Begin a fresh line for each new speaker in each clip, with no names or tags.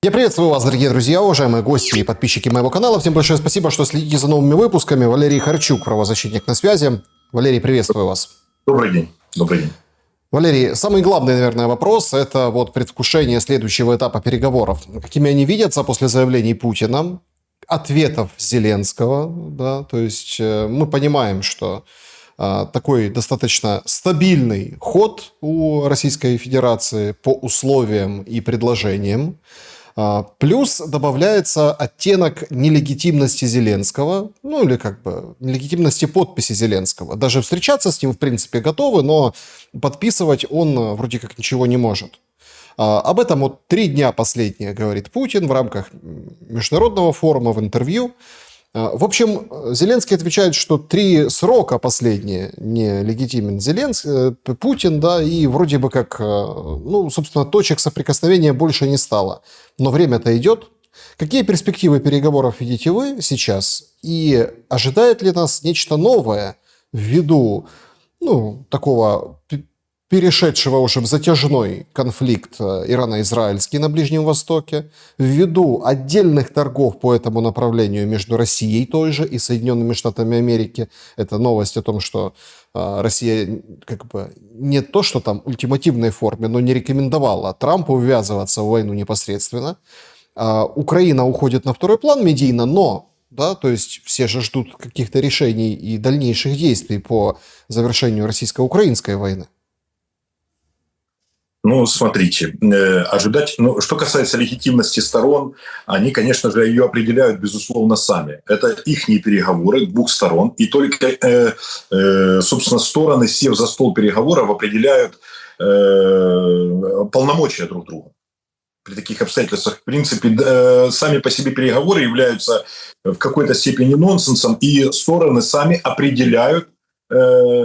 Я приветствую вас, дорогие друзья, уважаемые гости и подписчики моего канала. Всем большое спасибо, что следите за новыми выпусками. Валерий Харчук, правозащитник, на связи. Валерий, приветствую вас.
Добрый день. Добрый день.
Валерий, самый главный, наверное, вопрос – это вот предвкушение следующего этапа переговоров. Какими они видятся после заявлений Путина, ответов Зеленского, да, то есть мы понимаем, что такой достаточно стабильный ход у Российской Федерации по условиям и предложениям. Плюс добавляется оттенок нелегитимности Зеленского, ну или как бы нелегитимности подписи Зеленского. Даже встречаться с ним в принципе готовы, но подписывать он вроде как ничего не может. Об этом вот 3 дня последние говорит Путин в рамках международного форума в интервью. В общем, Зеленский отвечает, что 3 срока последние нелегитимен Путин, да, и вроде бы как, ну, собственно, точек соприкосновения больше не стало. Но время-то идет. Какие перспективы переговоров видите вы сейчас? И ожидает ли нас нечто новое ввиду, ну, такого перешедшего уже в затяжной конфликт ирано-израильский на Ближнем Востоке, ввиду отдельных торгов по этому направлению между Россией той же и Соединенными Штатами Америки? Это новость о том, что Россия как бы не то, что там в ультимативной форме, но не рекомендовала Трампу ввязываться в войну непосредственно. Украина уходит на второй план медийно, но да, то есть все же ждут каких-то решений и дальнейших действий по завершению российско-украинской войны.
Ну, смотрите, ожидать... Ну, что касается легитимности сторон, они, конечно же, ее определяют, безусловно, сами. Это ихние переговоры 2 сторон. И только, собственно, стороны, сев за стол переговоров, определяют полномочия друг друга. При таких обстоятельствах, в принципе, сами по себе переговоры являются в какой-то степени нонсенсом, и стороны сами определяют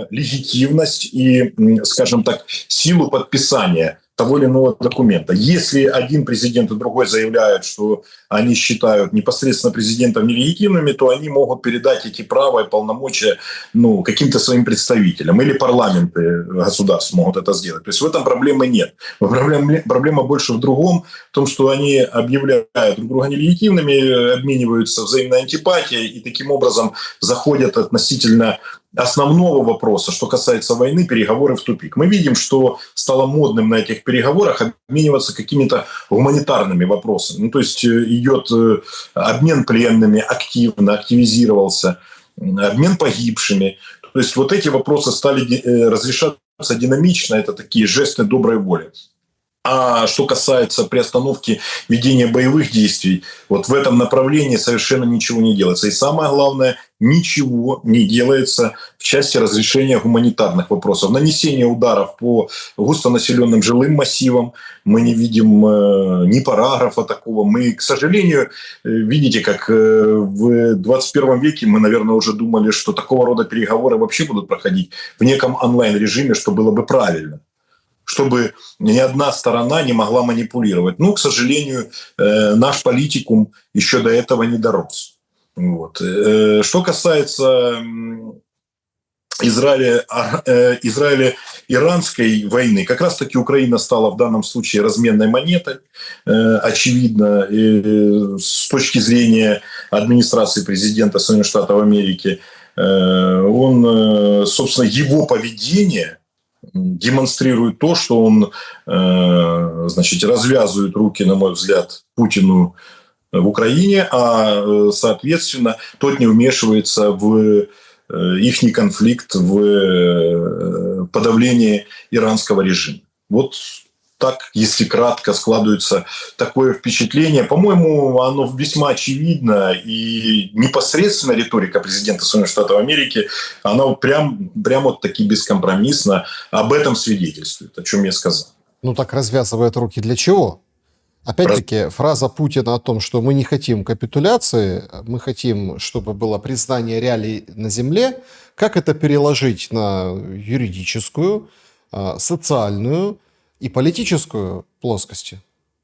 легитимность и, скажем так, силу подписания того или иного документа. Если один президент и другой заявляют, что они считают непосредственно президентов нелегитимными, то они могут передать эти права и полномочия, ну, каким-то своим представителям. Или парламенты государств могут это сделать. То есть в этом проблемы нет. Проблема больше в другом, в том, что они объявляют друг друга нелегитимными, обмениваются взаимной антипатией и таким образом заходят относительно основного вопроса, что касается войны, переговоры в тупик. Мы видим, что стало модным на этих переговорах обмениваться какими-то гуманитарными вопросами. Ну, то есть идет обмен пленными, активизировался, обмен погибшими. То есть вот эти вопросы стали разрешаться динамично, это такие жесты доброй воли. А что касается приостановки ведения боевых действий, вот в этом направлении совершенно ничего не делается. И самое главное, ничего не делается в части разрешения гуманитарных вопросов. Нанесение ударов по густонаселенным жилым массивам. Мы не видим ни параграфа такого. Мы, к сожалению, видите, как в 21 веке мы, наверное, уже думали, что такого рода переговоры вообще будут проходить в неком онлайн-режиме, что было бы правильно, чтобы ни одна сторона не могла манипулировать. Ну, к сожалению, наш политикум еще до этого не дорос. Вот. Что касается Израиля-иранской войны, как раз-таки Украина стала в данном случае разменной монетой, очевидно, с точки зрения администрации президента Соединенных Штатов Америки. Он, собственно, его поведение демонстрирует то, что он, значит, развязывает руки, на мой взгляд, Путину в Украине, а, соответственно, тот не вмешивается в ихний конфликт, в подавление иранского режима. Вот так, если кратко, складывается такое впечатление. По-моему, оно весьма очевидно, и непосредственно риторика президента Соединенных Штатов Америки, она прям вот таки бескомпромиссно об этом свидетельствует, о чем я сказал.
Ну так развязывает руки для чего? Опять-таки, фраза Путина о том, что мы не хотим капитуляции, мы хотим, чтобы было признание реалий на земле, как это переложить на юридическую, социальную и политическую плоскости?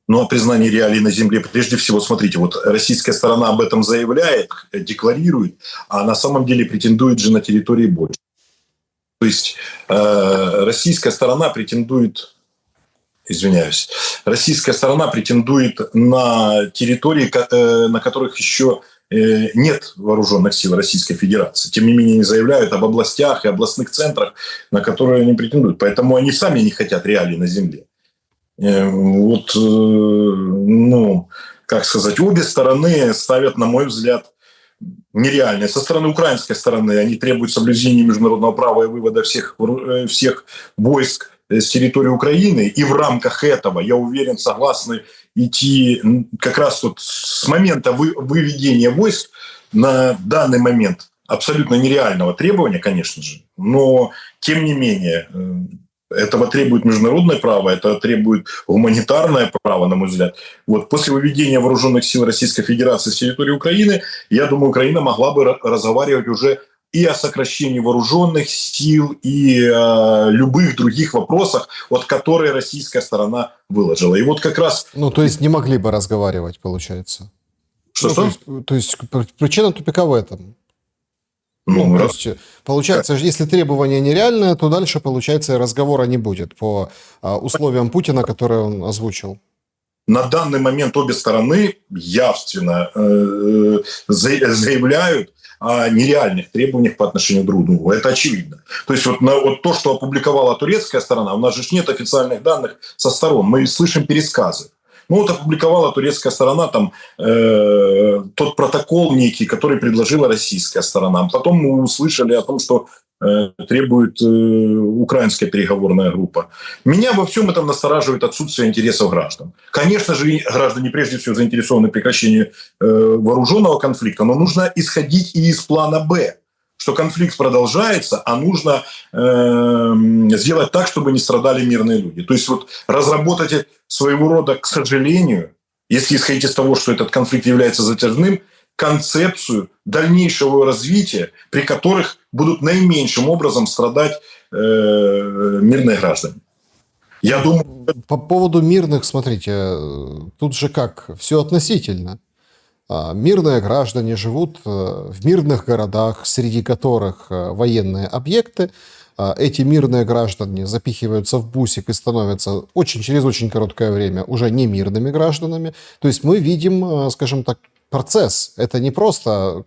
Ну, о признании реалий на земле, прежде всего, смотрите, вот российская сторона об этом заявляет, декларирует, а на самом деле претендует же на территории больше. То есть российская сторона претендует извиняюсь, российская сторона претендует на территории, на которых еще нет вооруженных сил Российской Федерации. Тем не менее, они заявляют об областях и областных центрах, на которые они претендуют. Поэтому они сами не хотят реалий на земле. Как сказать, обе стороны ставят, на мой взгляд, нереальные. Со стороны украинской стороны они требуют соблюдения международного права и вывода всех войск с территории Украины. И в рамках этого, я уверен, согласны идти как раз вот с момента выведения войск на данный момент абсолютно нереального требования, конечно же, но тем не менее этого требует международное право, это требует гуманитарное право, на мой взгляд. Вот после выведения вооруженных сил Российской Федерации с территории Украины, я думаю, Украина могла бы разговаривать уже и о сокращении вооруженных сил, и о любых других вопросах, вот которые российская сторона выложила. И вот как раз...
То есть не могли бы разговаривать, получается.
Что?
То есть причина тупика в этом. То есть, получается, если требование нереальное, то дальше, получается, разговора не будет по условиям Путина, которые он озвучил.
На данный момент обе стороны явственно заявляют о нереальных требованиях по отношению друг к другу. Это очевидно. То есть вот то, что опубликовала турецкая сторона, у нас же нет официальных данных со сторон, мы слышим пересказы. Опубликовала турецкая сторона тот протокол некий, который предложила российская сторона. Потом мы услышали о том, что требует украинская переговорная группа. Меня во всем этом настораживает отсутствие интересов граждан. Конечно же, граждане прежде всего заинтересованы в прекращении вооруженного конфликта, но нужно исходить и из плана «Б», что конфликт продолжается, а нужно сделать так, чтобы не страдали мирные люди. То есть разработать своего рода, к сожалению, если исходить из того, что этот конфликт является затяжным, концепцию дальнейшего развития, при которых будут наименьшим образом страдать мирные граждане. Я думаю...
По поводу мирных, смотрите, тут же как, все относительно. Мирные граждане живут в мирных городах, среди которых военные объекты. Эти мирные граждане запихиваются в бусик и становятся через очень короткое время уже не мирными гражданами. То есть мы видим, скажем так, процесс. Это не просто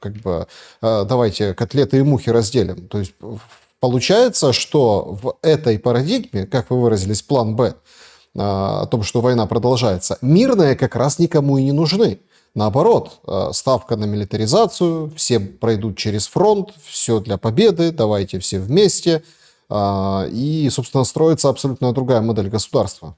давайте котлеты и мухи разделим. То есть получается, что в этой парадигме, как вы выразились, план «Б», о том, что война продолжается, мирные как раз никому и не нужны. Наоборот, ставка на милитаризацию, все пройдут через фронт, все для победы, давайте все вместе. И, собственно, строится абсолютно другая модель государства.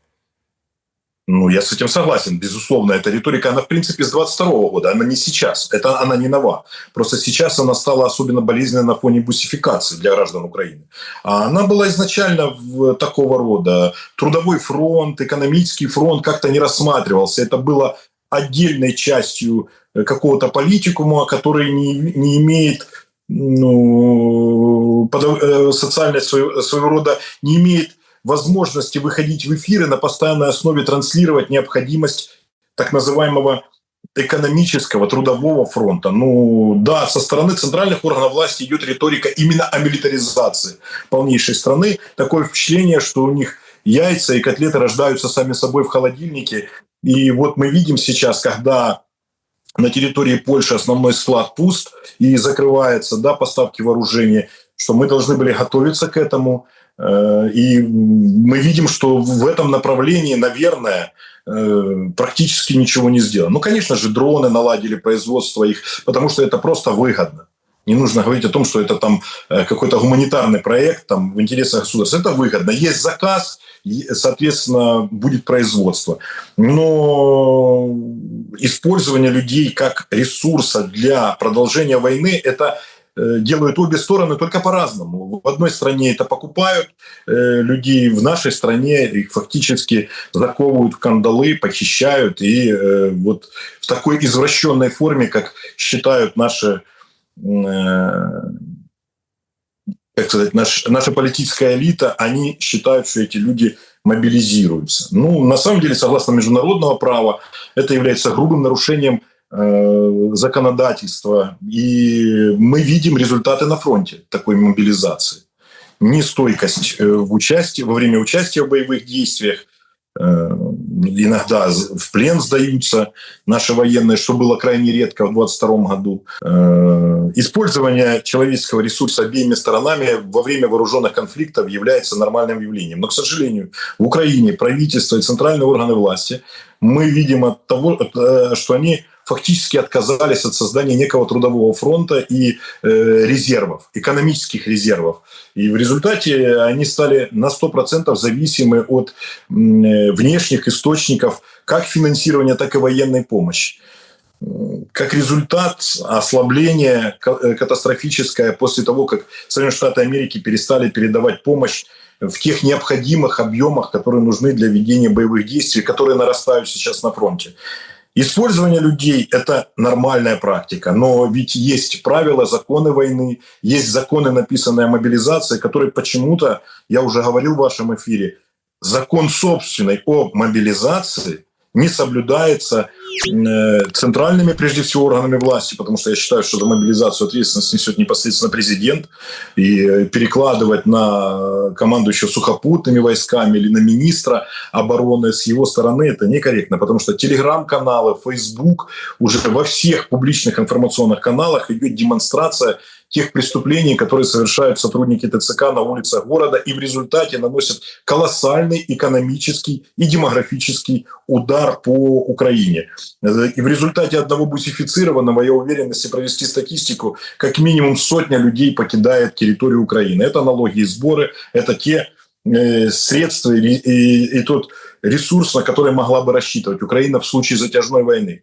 Я с этим согласен, безусловно. Эта риторика, она, в принципе, с 22 года, она не сейчас, она не нова. Просто сейчас она стала особенно болезненной на фоне бусификации для граждан Украины. А она была изначально такого рода. Трудовой фронт, экономический фронт как-то не рассматривался. Это было отдельной частью какого-то политикума, который не имеет социальной своего рода, не имеет возможности выходить в эфиры на постоянной основе, транслировать необходимость так называемого экономического, трудового фронта. Да, со стороны центральных органов власти идет риторика именно о милитаризации полнейшей страны. Такое впечатление, что у них яйца и котлеты рождаются сами собой в холодильнике. И вот мы видим сейчас, когда на территории Польши основной склад пуст и закрываются поставки вооружения, что мы должны были готовиться к этому. И мы видим, что в этом направлении, наверное, практически ничего не сделано. Конечно же, дроны наладили производство их, потому что это просто выгодно. Не нужно говорить о том, что это какой-то гуманитарный проект в интересах государства. Это выгодно. Есть заказ, соответственно, будет производство. Но использование людей как ресурса для продолжения войны – это делают обе стороны, только по-разному. В одной стране это покупают людей, в нашей стране их фактически заковывают в кандалы, похищают. И вот в такой извращенной форме, как считают наша политическая элита, они считают, что эти люди мобилизируются. На самом деле, согласно международного права, это является грубым нарушением законодательства. И мы видим результаты на фронте такой мобилизации. Нестойкость во время участия в боевых действиях, иногда в плен сдаются наши военные, что было крайне редко в 2022 году. Использование человеческого ресурса обеими сторонами во время вооруженных конфликтов является нормальным явлением. Но, к сожалению, в Украине правительство и центральные органы власти, мы видим от того, что они фактически отказались от создания некого трудового фронта и резервов, экономических резервов. И в результате они стали на 100% зависимы от внешних источников как финансирования, так и военной помощи. Как результат, ослабление катастрофическое после того, как Соединенные Штаты Америки перестали передавать помощь в тех необходимых объемах, которые нужны для ведения боевых действий, которые нарастают сейчас на фронте. Использование людей – это нормальная практика, но ведь есть правила, законы войны, есть законы, написанные о мобилизации, которые почему-то, я уже говорил в вашем эфире, закон собственный о мобилизации не соблюдается центральными, прежде всего, органами власти, потому что я считаю, что за мобилизацию ответственность несет непосредственно президент, и перекладывать на командующего сухопутными войсками или на министра обороны с его стороны это некорректно, потому что телеграм-каналы, Facebook, уже во всех публичных информационных каналах идет демонстрация тех преступлений, которые совершают сотрудники ТЦК на улицах города, и в результате наносят колоссальный экономический и демографический удар по Украине. И в результате одного бусифицированного, я уверен, если провести статистику, как минимум 100 людей покидает территорию Украины. Это налоги и сборы, это те средства и тот ресурс, на который могла бы рассчитывать Украина в случае затяжной войны.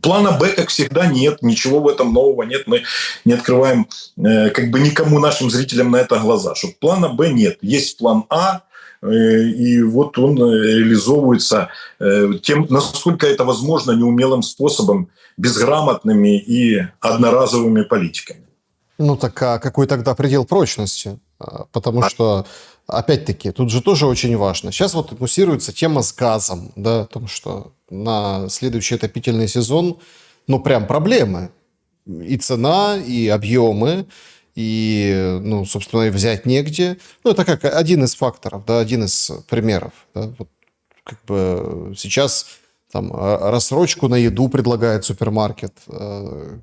Плана Б, как всегда, нет. Ничего в этом нового нет. Мы не открываем никому нашим зрителям на это глаза. Что плана Б нет. Есть план А, и вот он реализовывается тем, насколько это возможно, неумелым способом, безграмотными и одноразовыми политиками.
Так а какой тогда предел прочности? Потому что, опять-таки, тут же тоже очень важно. Сейчас вот муссируется тема с газом, да, о том, что на следующий отопительный сезон, прям проблемы. И цена, и объемы, и, собственно, и взять негде. Это как один из факторов, да, один из примеров. Да. Вот, сейчас там рассрочку на еду предлагает супермаркет.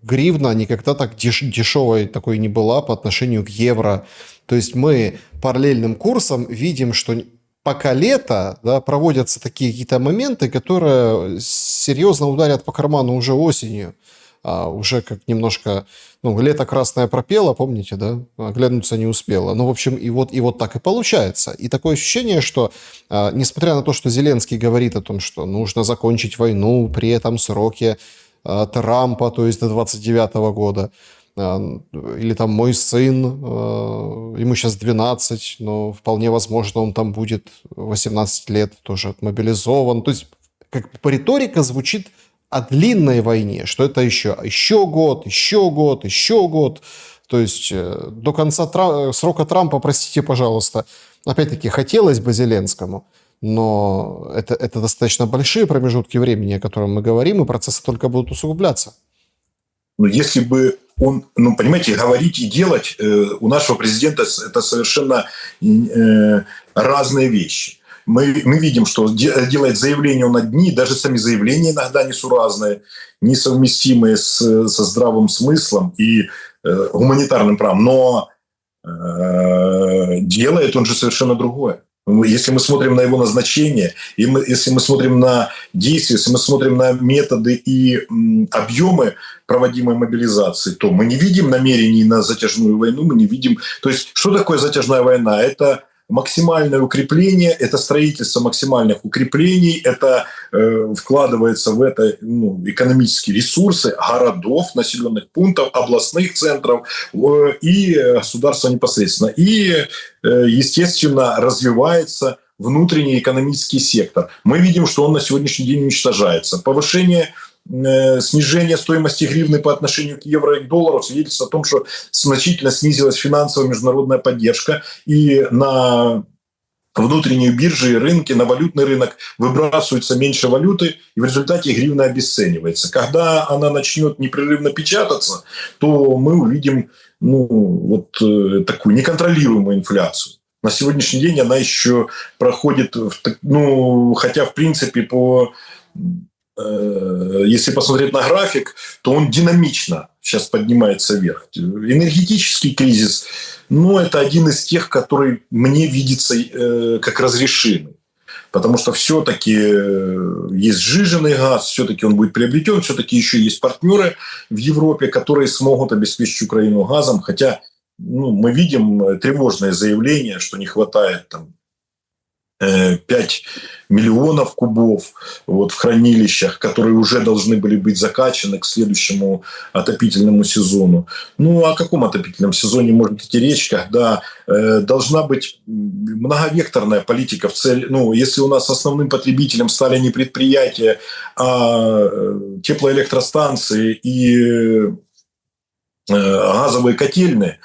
Гривна никогда так дешевой такой не была по отношению к евро. То есть мы параллельным курсом видим, что пока лето, да, проводятся такие какие-то моменты, которые серьезно ударят по карману уже осенью. Уже как немножко, лето красное пропело, помните, да, оглянуться не успело. В общем, и вот так и получается. И такое ощущение, что, несмотря на то, что Зеленский говорит о том, что нужно закончить войну при этом сроке Трампа, то есть до 29 года, или там мой сын, ему сейчас 12, но вполне возможно, он там будет 18 лет тоже отмобилизован. То есть риторика звучит о длинной войне, что это еще год, еще год, еще год. То есть до конца срока Трампа, простите, пожалуйста, опять-таки хотелось бы Зеленскому, но это достаточно большие промежутки времени, о котором мы говорим, и процессы только будут усугубляться.
Если бы он, понимаете, говорить и делать у нашего президента это совершенно разные вещи. Мы видим, что делает заявление он одни, даже сами заявления иногда несуразные, несовместимые со здравым смыслом и гуманитарным правом. Но делает он же совершенно другое. Если мы смотрим на его назначение, если мы смотрим на действия, если мы смотрим на методы и объемы проводимой мобилизации, то мы не видим намерений на затяжную войну, мы не видим... То есть, что такое затяжная война? Это максимальное укрепление, это строительство максимальных укреплений, это вкладывается в это экономические ресурсы городов, населенных пунктов, областных центров и государства непосредственно. И, естественно, развивается внутренний экономический сектор. Мы видим, что он на сегодняшний день уничтожается. Снижение стоимости гривны по отношению к евро и к доллару свидетельствует о том, что значительно снизилась финансовая международная поддержка, и на внутренние биржи и рынки, на валютный рынок выбрасывается меньше валюты, и в результате гривна обесценивается. Когда она начнет непрерывно печататься, то мы увидим такую неконтролируемую инфляцию. На сегодняшний день она еще проходит, хотя в принципе если посмотреть на график, то он динамично сейчас поднимается вверх. Энергетический кризис, это один из тех, который мне видится как разрешимый. Потому что все-таки есть сжиженный газ, все-таки он будет приобретен, все-таки еще есть партнеры в Европе, которые смогут обеспечить Украину газом. Хотя мы видим тревожное заявление, что не хватает 5 миллионов кубов в хранилищах, которые уже должны были быть закачаны к следующему отопительному сезону. О каком отопительном сезоне может идти речь, когда должна быть многовекторная политика в цели. Если у нас основным потребителем стали не предприятия, а теплоэлектростанции и газовые котельные,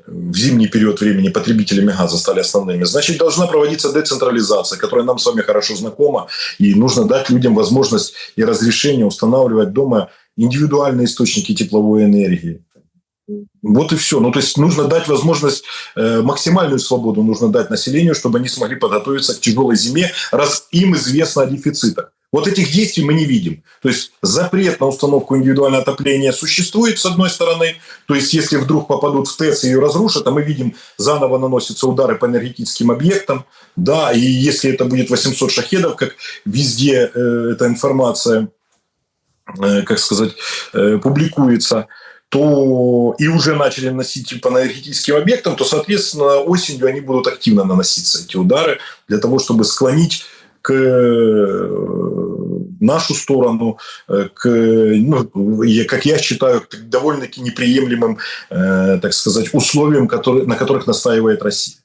в зимний период времени потребителями газа стали основными, значит, должна проводиться децентрализация, которая нам с вами хорошо знакома, и нужно дать людям возможность и разрешение устанавливать дома индивидуальные источники тепловой энергии. Вот и все. То есть нужно дать возможность, максимальную свободу нужно дать населению, чтобы они смогли подготовиться к тяжелой зиме, раз им известно о дефицитах. Вот этих действий мы не видим. То есть запрет на установку индивидуального отопления существует, с одной стороны. То есть если вдруг попадут в ТЭЦ и ее разрушат, а мы видим, заново наносятся удары по энергетическим объектам. Да, и если это будет 800 шахедов, как везде эта информация, публикуется, то и уже начали наносить по энергетическим объектам, то, соответственно, осенью они будут активно наноситься, эти удары, для того, чтобы склонить к нашу сторону, как я считаю, к довольно-таки неприемлемым, условиям, на которых настаивает Россия.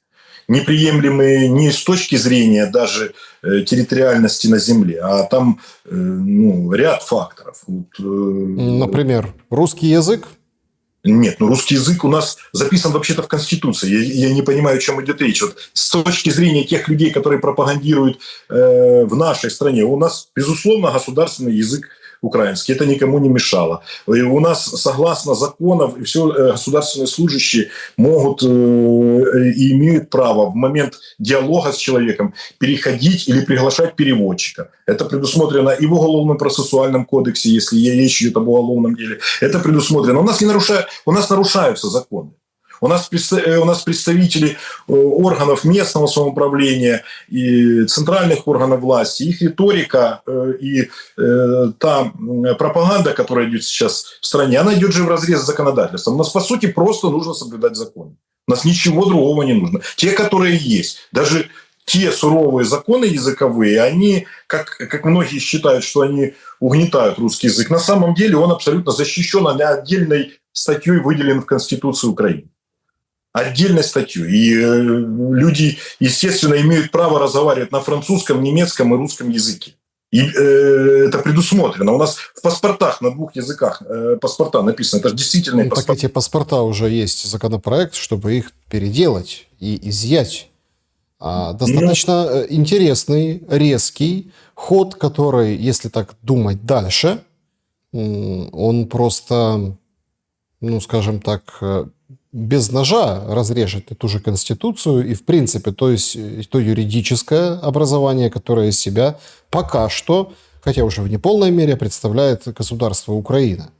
Неприемлемые не с точки зрения даже территориальности на земле, а там ряд факторов.
Например, русский язык?
Нет, русский язык у нас записан вообще-то в Конституции. Я не понимаю, о чем идет речь. С точки зрения тех людей, которые пропагандируют в нашей стране, у нас, безусловно, государственный язык украинский. Это никому не мешало. И у нас, согласно законам, все государственные служащие могут и имеют право в момент диалога с человеком переходить или приглашать переводчика. Это предусмотрено и в Уголовном процессуальном кодексе, если речь идет об уголовном деле. Это предусмотрено. У нас нарушаются законы. У нас представители органов местного самоуправления и центральных органов власти, их риторика и та пропаганда, которая идет сейчас в стране, она идет же вразрез с законодательством. У нас, по сути, просто нужно соблюдать законы. У нас ничего другого не нужно. Те, которые есть, даже те суровые законы языковые, они, как многие считают, что они угнетают русский язык, на самом деле он абсолютно защищен, отдельной статьей выделен в Конституции Украины. Отдельной статьей. И люди, естественно, имеют право разговаривать на французском, немецком и русском языке. И это предусмотрено. У нас в паспортах на 2 языках паспорта написано. Это же действительно паспорта.
Так эти паспорта уже есть законопроект, чтобы их переделать и изъять. Достаточно интересный, резкий ход, который, если так думать дальше, он просто, скажем так, без ножа разрежет эту же Конституцию и, в принципе, то юридическое образование, которое из себя пока что, хотя уже в неполной мере, представляет государство Украина.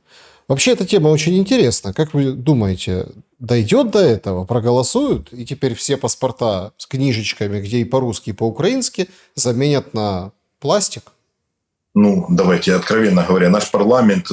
Вообще, эта тема очень интересна. Как вы думаете, дойдет до этого, проголосуют, и теперь все паспорта с книжечками, где и по-русски, и по-украински, заменят на пластик?
Давайте откровенно говоря, наш парламент,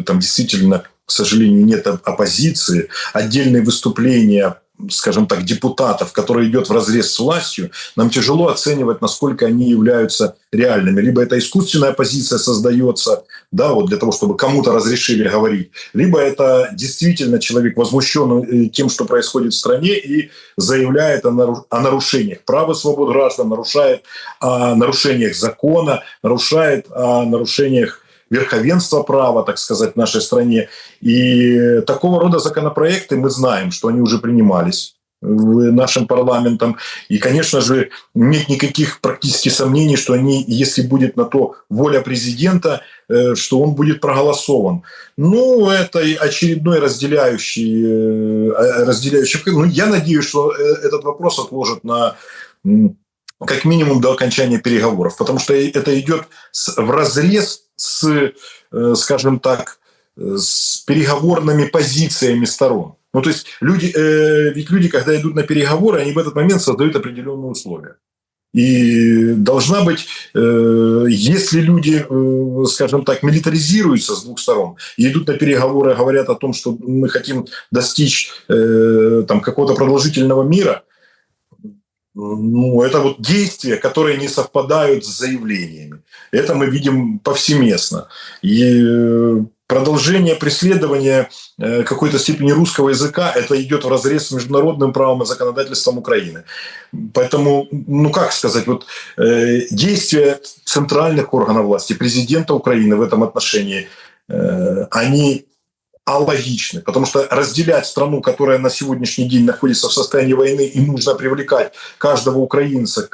там действительно, к сожалению, нет оппозиции. Отдельные выступления, скажем так, депутатов, которые идет вразрез с властью, нам тяжело оценивать, насколько они являются реальными. Либо это искусственная оппозиция создается, для того, чтобы кому-то разрешили говорить, либо это действительно человек возмущен тем, что происходит в стране, и заявляет о нарушениях прав и свобод граждан, нарушает о нарушениях закона, нарушает о нарушениях верховенства права, так сказать, в нашей стране. И такого рода законопроекты, мы знаем, что они уже принимались нашим парламентом. И, конечно же, нет никаких практически сомнений, что они, если будет на то воля президента, что он будет проголосован. Ну, это очередной разделяющий. Ну, я надеюсь, что этот вопрос отложат на как минимум до окончания переговоров, потому что это идет вразрез с, скажем так, с переговорными позициями сторон. Ну, то есть ведь люди, когда идут на переговоры, они в этот момент создают определенные условия. И должна быть, если люди, скажем так, милитаризируются с двух сторон и идут на переговоры, говорят о том, что мы хотим достичь там, какого-то продолжительного мира, ну, это вот действия, которые не совпадают с заявлениями. Это мы видим повсеместно. И продолжение преследования какой-то степени русского языка, это идет вразрез с международным правом и законодательством Украины. Поэтому, ну как сказать, вот действия центральных органов власти, президента Украины в этом отношении, они алогичны, потому что разделять страну, которая на сегодняшний день находится в состоянии войны, и нужно привлекать каждого украинца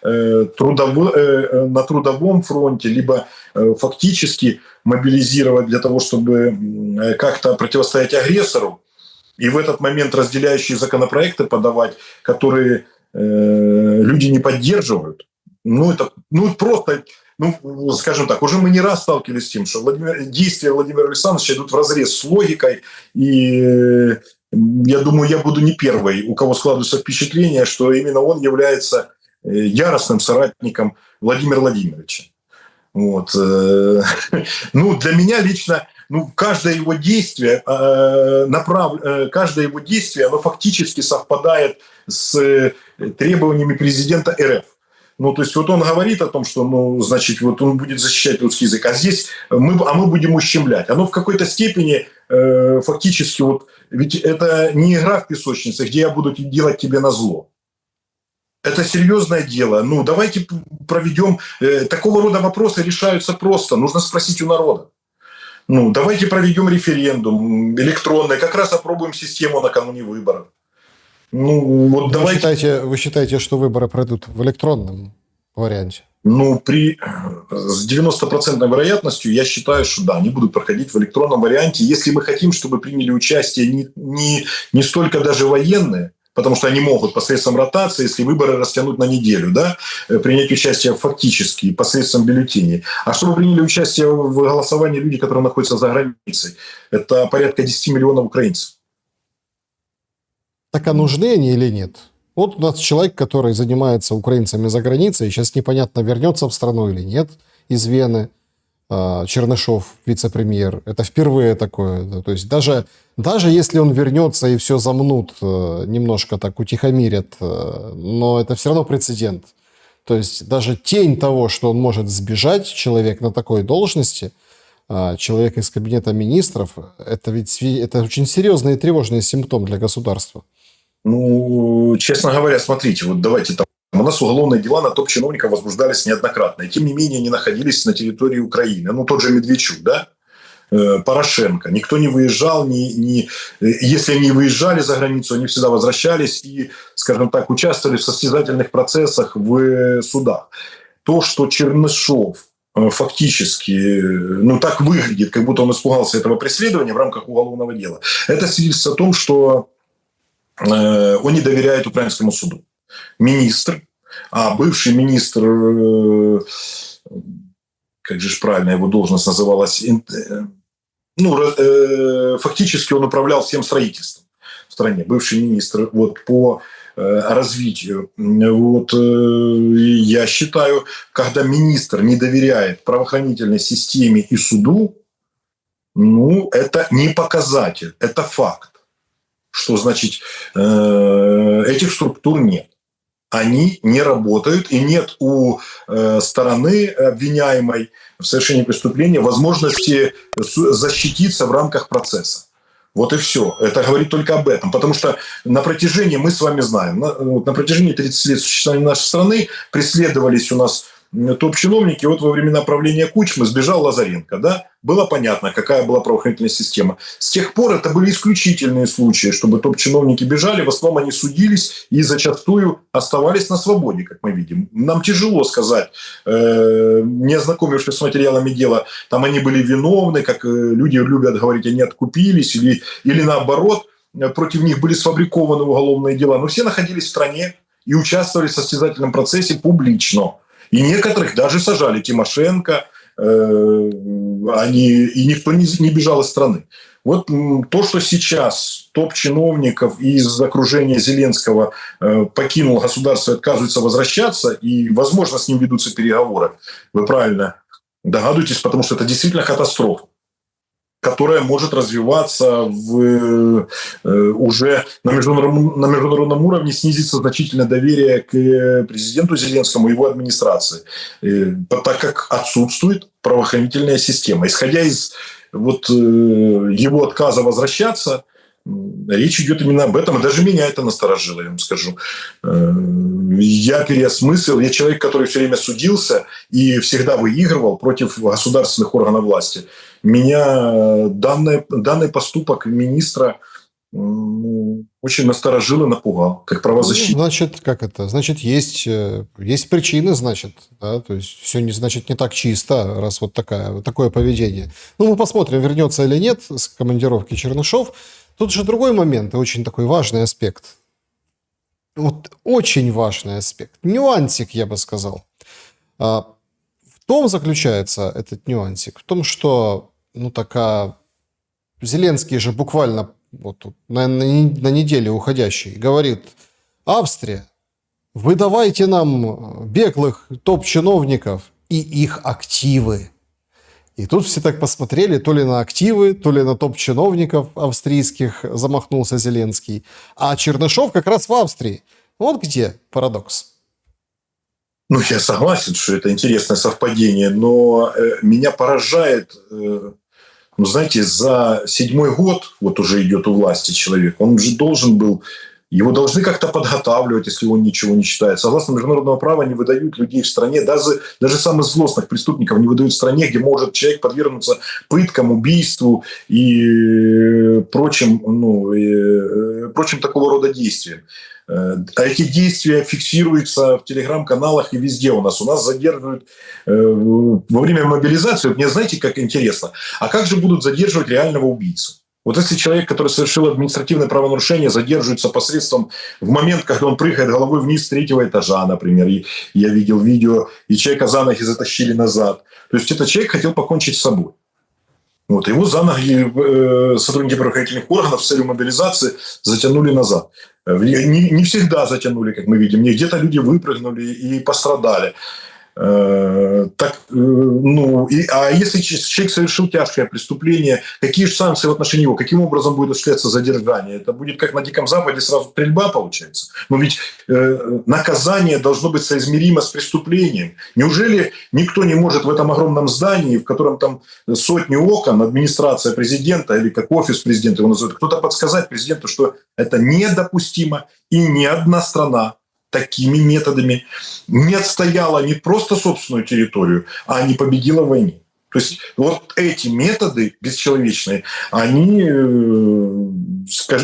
на трудовом фронте, либо фактически мобилизировать для того, чтобы как-то противостоять агрессору, и в этот момент разделяющие законопроекты подавать, которые люди не поддерживают, просто... Ну, скажем так, уже мы не раз сталкивались с тем, что действия Владимира Александровича идут вразрез с логикой, и я думаю, я буду не первый, у кого складывается впечатление, что именно он является яростным соратником Владимира Владимировича. Вот. Ну, для меня лично, каждое его действие, оно фактически совпадает с требованиями президента РФ. Ну, то есть вот он говорит о том, что, значит, вот он будет защищать русский язык, а здесь мы будем ущемлять. Оно в какой-то степени фактически вот, ведь это не игра в песочнице, где я буду делать тебе назло. Это серьезное дело. Ну, давайте проведем... Такого рода вопросы решаются просто. Нужно спросить у народа. Ну, давайте проведем референдум электронный, как раз опробуем систему накануне выборов. Ну, вот давайте...
Вы считаете, что выборы пройдут в электронном варианте?
Ну, с 90% вероятностью я считаю, что да, они будут проходить в электронном варианте, если мы хотим, чтобы приняли участие не столько даже военные, потому что они могут посредством ротации, если выборы растянуть на неделю, да, принять участие фактически посредством бюллетеней. А чтобы приняли участие в голосовании люди, которые находятся за границей, это порядка 10 миллионов украинцев.
Так а нужны они или нет? Вот у нас человек, который занимается украинцами за границей, сейчас непонятно, вернется в страну или нет из Вены. Чернышов, вице-премьер. Это впервые такое. То есть даже если он вернется и все замнут, немножко так утихомирят, но это все равно прецедент. То есть даже тень того, что он может сбежать, человек на такой должности, человек из кабинета министров, это очень серьезный и тревожный симптом для государства.
Ну, честно говоря, смотрите, вот давайте там. У нас уголовные дела на топ-чиновников возбуждались неоднократно. И тем не менее, они находились на территории Украины. Ну, тот же Медведчук, да? Порошенко. Никто не выезжал. Если они выезжали за границу, они всегда возвращались и, скажем так, участвовали в состязательных процессах в судах. То, что Чернышов фактически, так выглядит, как будто он испугался этого преследования в рамках уголовного дела, это свидетельствует о том, что он не доверяет украинскому суду. Министр, бывший министр, как же правильно его должность называлась, фактически он управлял всем строительством в стране, бывший министр по развитию. Я считаю, когда министр не доверяет правоохранительной системе и суду, это не показатель, это факт, что значит этих структур нет. Они не работают, и нет у стороны обвиняемой в совершении преступления возможности защититься в рамках процесса. Вот и все. Это говорит только об этом. Потому что на протяжении, мы с вами знаем, на протяжении 30 лет существования нашей страны преследовались у нас топ-чиновники. Вот во времена правления Кучмы сбежал Лазаренко, да? Было понятно, какая была правоохранительная система. С тех пор это были исключительные случаи, чтобы топ-чиновники бежали. В основном они судились и зачастую оставались на свободе, как мы видим. Нам тяжело сказать, не ознакомившись с материалами дела, там они были виновны, как люди любят говорить, они откупились, или наоборот, против них были сфабрикованы уголовные дела. Но все находились в стране и участвовали в состязательном процессе публично. И некоторых даже сажали. Тимошенко, и никто не бежал из страны. Вот то, что сейчас топ-чиновников из окружения Зеленского покинул государство и отказывается возвращаться, и, возможно, с ним ведутся переговоры, вы правильно догадываетесь, потому что это действительно катастрофа, которая может развиваться уже на международном уровне, снизится значительно доверие к президенту Зеленскому и его администрации, так как отсутствует правоохранительная система. Исходя из его отказа возвращаться, речь идет именно об этом, и даже меня это насторожило, я вам скажу. Я переосмыслил, я человек, который все время судился и всегда выигрывал против государственных органов власти. Меня данный поступок министра очень насторожил и напугал, как правозащитник.
Значит, как это? Значит, есть причины, значит, да, то есть все значит, не так чисто, раз вот такое поведение. Ну, мы посмотрим, вернется или нет с командировки Чернышов. Тут же другой момент, и очень такой важный аспект. Вот очень важный аспект. Нюансик, я бы сказал. В том заключается этот нюансик, в том, что Зеленский же буквально на неделе уходящий говорит: Австрия, вы давайте нам беглых топ-чиновников и их активы. И тут все так посмотрели, то ли на активы, то ли на топ-чиновников австрийских замахнулся Зеленский. А Чернышов как раз в Австрии. Вот где парадокс.
Я согласен, что это интересное совпадение, но меня поражает, знаете, за 7-й год, вот уже идет у власти человек, он же должен был, его должны как-то подготавливать, если он ничего не читает. Согласно международного права, не выдают людей в стране, даже самых злостных преступников не выдают в стране, где может человек подвергнуться пыткам, убийству и прочим такого рода действиям. А эти действия фиксируются в телеграм-каналах и везде у нас. У нас задерживают во время мобилизации. Мне знаете, как интересно? А как же будут задерживать реального убийцу? Вот если человек, который совершил административное правонарушение, задерживается посредством в момент, когда он прыгает головой вниз с 3-го этажа, например, и я видел видео, и человека за ноги затащили назад. То есть этот человек хотел покончить с собой. Его за ноги сотрудники правоохранительных органов с целью мобилизации затянули назад. Не всегда затянули, как мы видим. Где-то люди выпрыгнули и пострадали. А если человек совершил тяжкое преступление, какие же санкции в отношении него? Каким образом будет осуществляться задержание? Это будет как на Диком Западе, сразу стрельба получается? Но ведь наказание должно быть соизмеримо с преступлением. Неужели никто не может в этом огромном здании, в котором там сотни окон, администрация президента или как офис президента его называют, кто-то подсказать президенту, что это недопустимо, и ни одна страна такими методами не отстояла не просто собственную территорию, а не победила в войне. То есть вот эти методы бесчеловечные, они,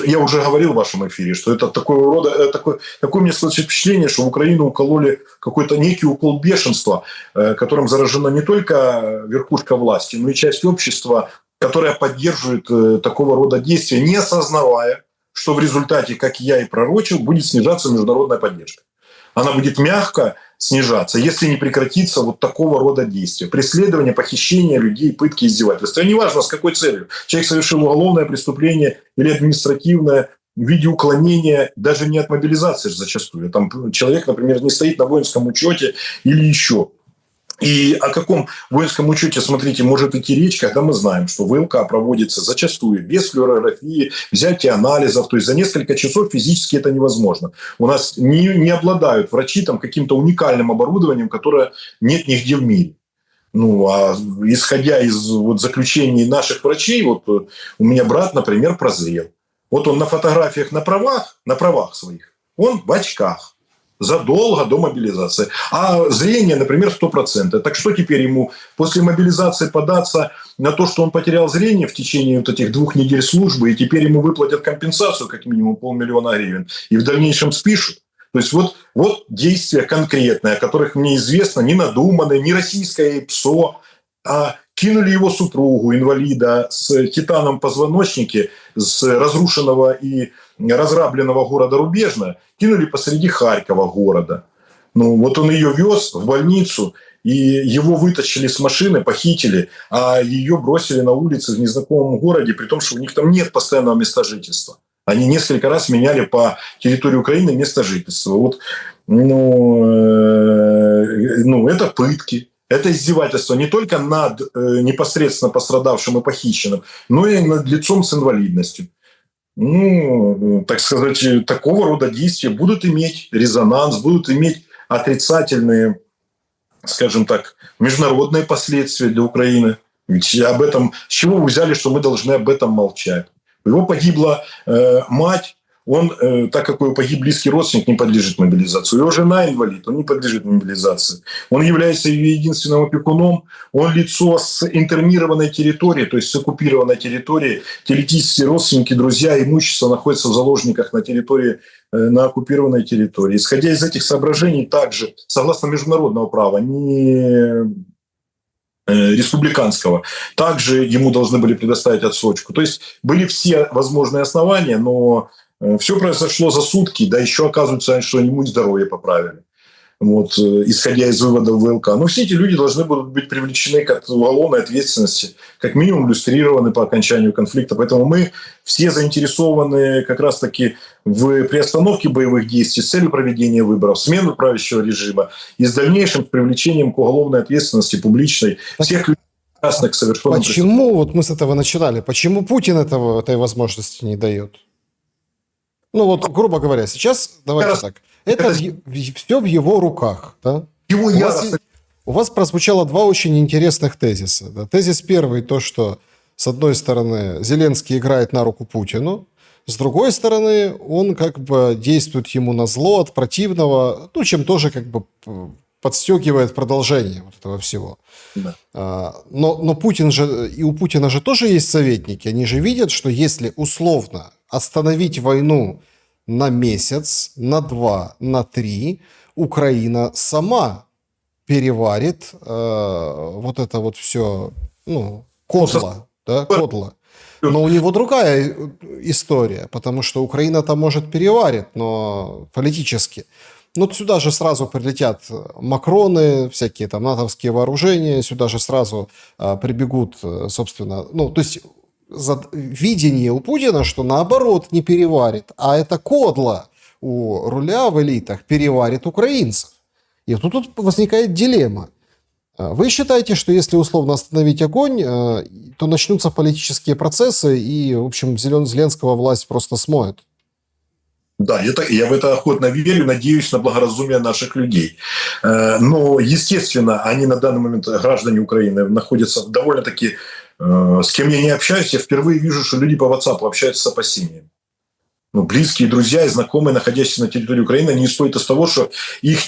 я уже говорил в вашем эфире, что это такое у меня сложилось впечатление, что в Украину укололи какой-то некий укол бешенства, которым заражена не только верхушка власти, но и часть общества, которая поддерживает такого рода действия, не осознавая, что в результате, как я и пророчил, будет снижаться международная поддержка. Она будет мягко снижаться, если не прекратится вот такого рода действия. Преследование, похищение людей, пытки, издевательства. И неважно, с какой целью. Человек совершил уголовное преступление или административное в виде уклонения, даже не от мобилизации зачастую. Там человек, например, не стоит на воинском учете или еще. И о каком воинском учете, смотрите, может идти речь, когда мы знаем, что ВЛК проводится зачастую без флюорографии, взятия анализов, то есть за несколько часов физически это невозможно. У нас не обладают врачи там каким-то уникальным оборудованием, которое нет нигде в мире. А исходя из заключений наших врачей, у меня брат, например, прозрел. Он на фотографиях на правах своих, он в очках. задолго до мобилизации. А зрение, например, 100%. Так что теперь ему после мобилизации податься на то, что он потерял зрение в течение вот этих 2 недель службы, и теперь ему выплатят компенсацию как минимум 500 000 гривен, и в дальнейшем спишут? То есть вот действия конкретные, о которых мне известно, не надуманные, не российское ПСО, а кинули его супругу, инвалида, с титаном в позвоночнике, с разрушенного и разграбленного города Рубежного, кинули посреди Харькова города. Ну, вот он ее вез в больницу, и его вытащили с машины, похитили, а ее бросили на улице в незнакомом городе, при том, что у них там нет постоянного места жительства. Они несколько раз меняли по территории Украины место жительства. Вот, это пытки. Это издевательство не только над непосредственно пострадавшим и похищенным, но и над лицом с инвалидностью. Так сказать, такого рода действия будут иметь резонанс, будут иметь отрицательные, скажем так, международные последствия для Украины. Ведь об этом, с чего вы взяли, что мы должны об этом молчать? У него погибла мать, он, так как у него погиб близкий родственник, не подлежит мобилизации. У его жена инвалид, он не подлежит мобилизации. Он является ее единственным опекуном, он лицо с интернированной территории, то есть с оккупированной территории. Теоретически родственники, друзья, имущество находятся в заложниках на территории, на оккупированной территории. Исходя из этих соображений, также, согласно международного права, не республиканского, также ему должны были предоставить отсрочку. То есть были все возможные основания, но все произошло за сутки, да еще оказывается, что ему и здоровье поправили. Вот, исходя из выводов ВЛК. Но все эти люди должны будут быть привлечены к уголовной ответственности, как минимум иллюстрированы по окончанию конфликта. Поэтому мы все заинтересованы как раз-таки в приостановке боевых действий с целью проведения выборов, смены правящего режима и с дальнейшим привлечением к уголовной ответственности публичной всех людей, причастных к совершенным преступлениям.
Почему, вот мы с этого начинали, почему Путин этой возможности не дает? Ну вот, грубо говоря, сейчас, давайте так, это все в его руках. Да? У вас прозвучало 2 очень интересных тезиса. Да? Тезис первый, то, что, с одной стороны, Зеленский играет на руку Путину, с другой стороны, он как бы действует ему на зло от противного, чем тоже как бы подстегивает продолжение вот этого всего. Да. Но Путин же, и у Путина же тоже есть советники, они же видят, что если условно остановить войну на месяц, на 2, на 3, Украина сама переварит вот это вот все, кодло, да, кодло. Но у него другая история, потому что Украина-то, может, переварит, но политически. Сюда же сразу прилетят Макроны, всякие там натовские вооружения, сюда же сразу прибегут, собственно, то есть видение у Путина, что наоборот не переварит, а это кодло у руля в элитах переварит украинцев. И тут возникает дилемма. Вы считаете, что если условно остановить огонь, то начнутся политические процессы, и, в общем, Зеленского власть просто смоет?
Да, я в это охотно верю, надеюсь на благоразумие наших людей. Но, естественно, они на данный момент, граждане Украины, находятся довольно-таки... С кем я не общаюсь, я впервые вижу, что люди по WhatsApp общаются с опасением. Близкие, друзья и знакомые, находящиеся на территории Украины, не исходят из того, что их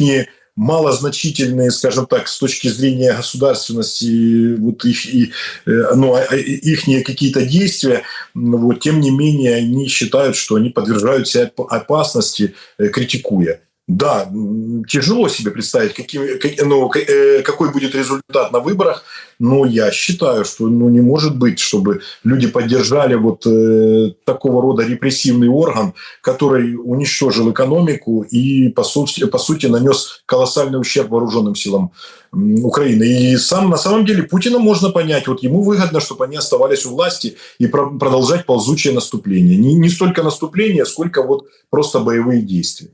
малозначительные, скажем так, с точки зрения государственности, их какие-то действия, тем не менее, они считают, что они подвергают себя опасности, критикуя. Да, тяжело себе представить, какой будет результат на выборах, но я считаю, что не может быть, чтобы люди поддержали такого рода репрессивный орган, который уничтожил экономику и, по сути, нанес колоссальный ущерб вооруженным силам Украины. И на самом деле Путина можно понять. Ему выгодно, чтобы они оставались у власти и продолжать ползучее наступление. Не столько наступление, сколько просто боевые действия.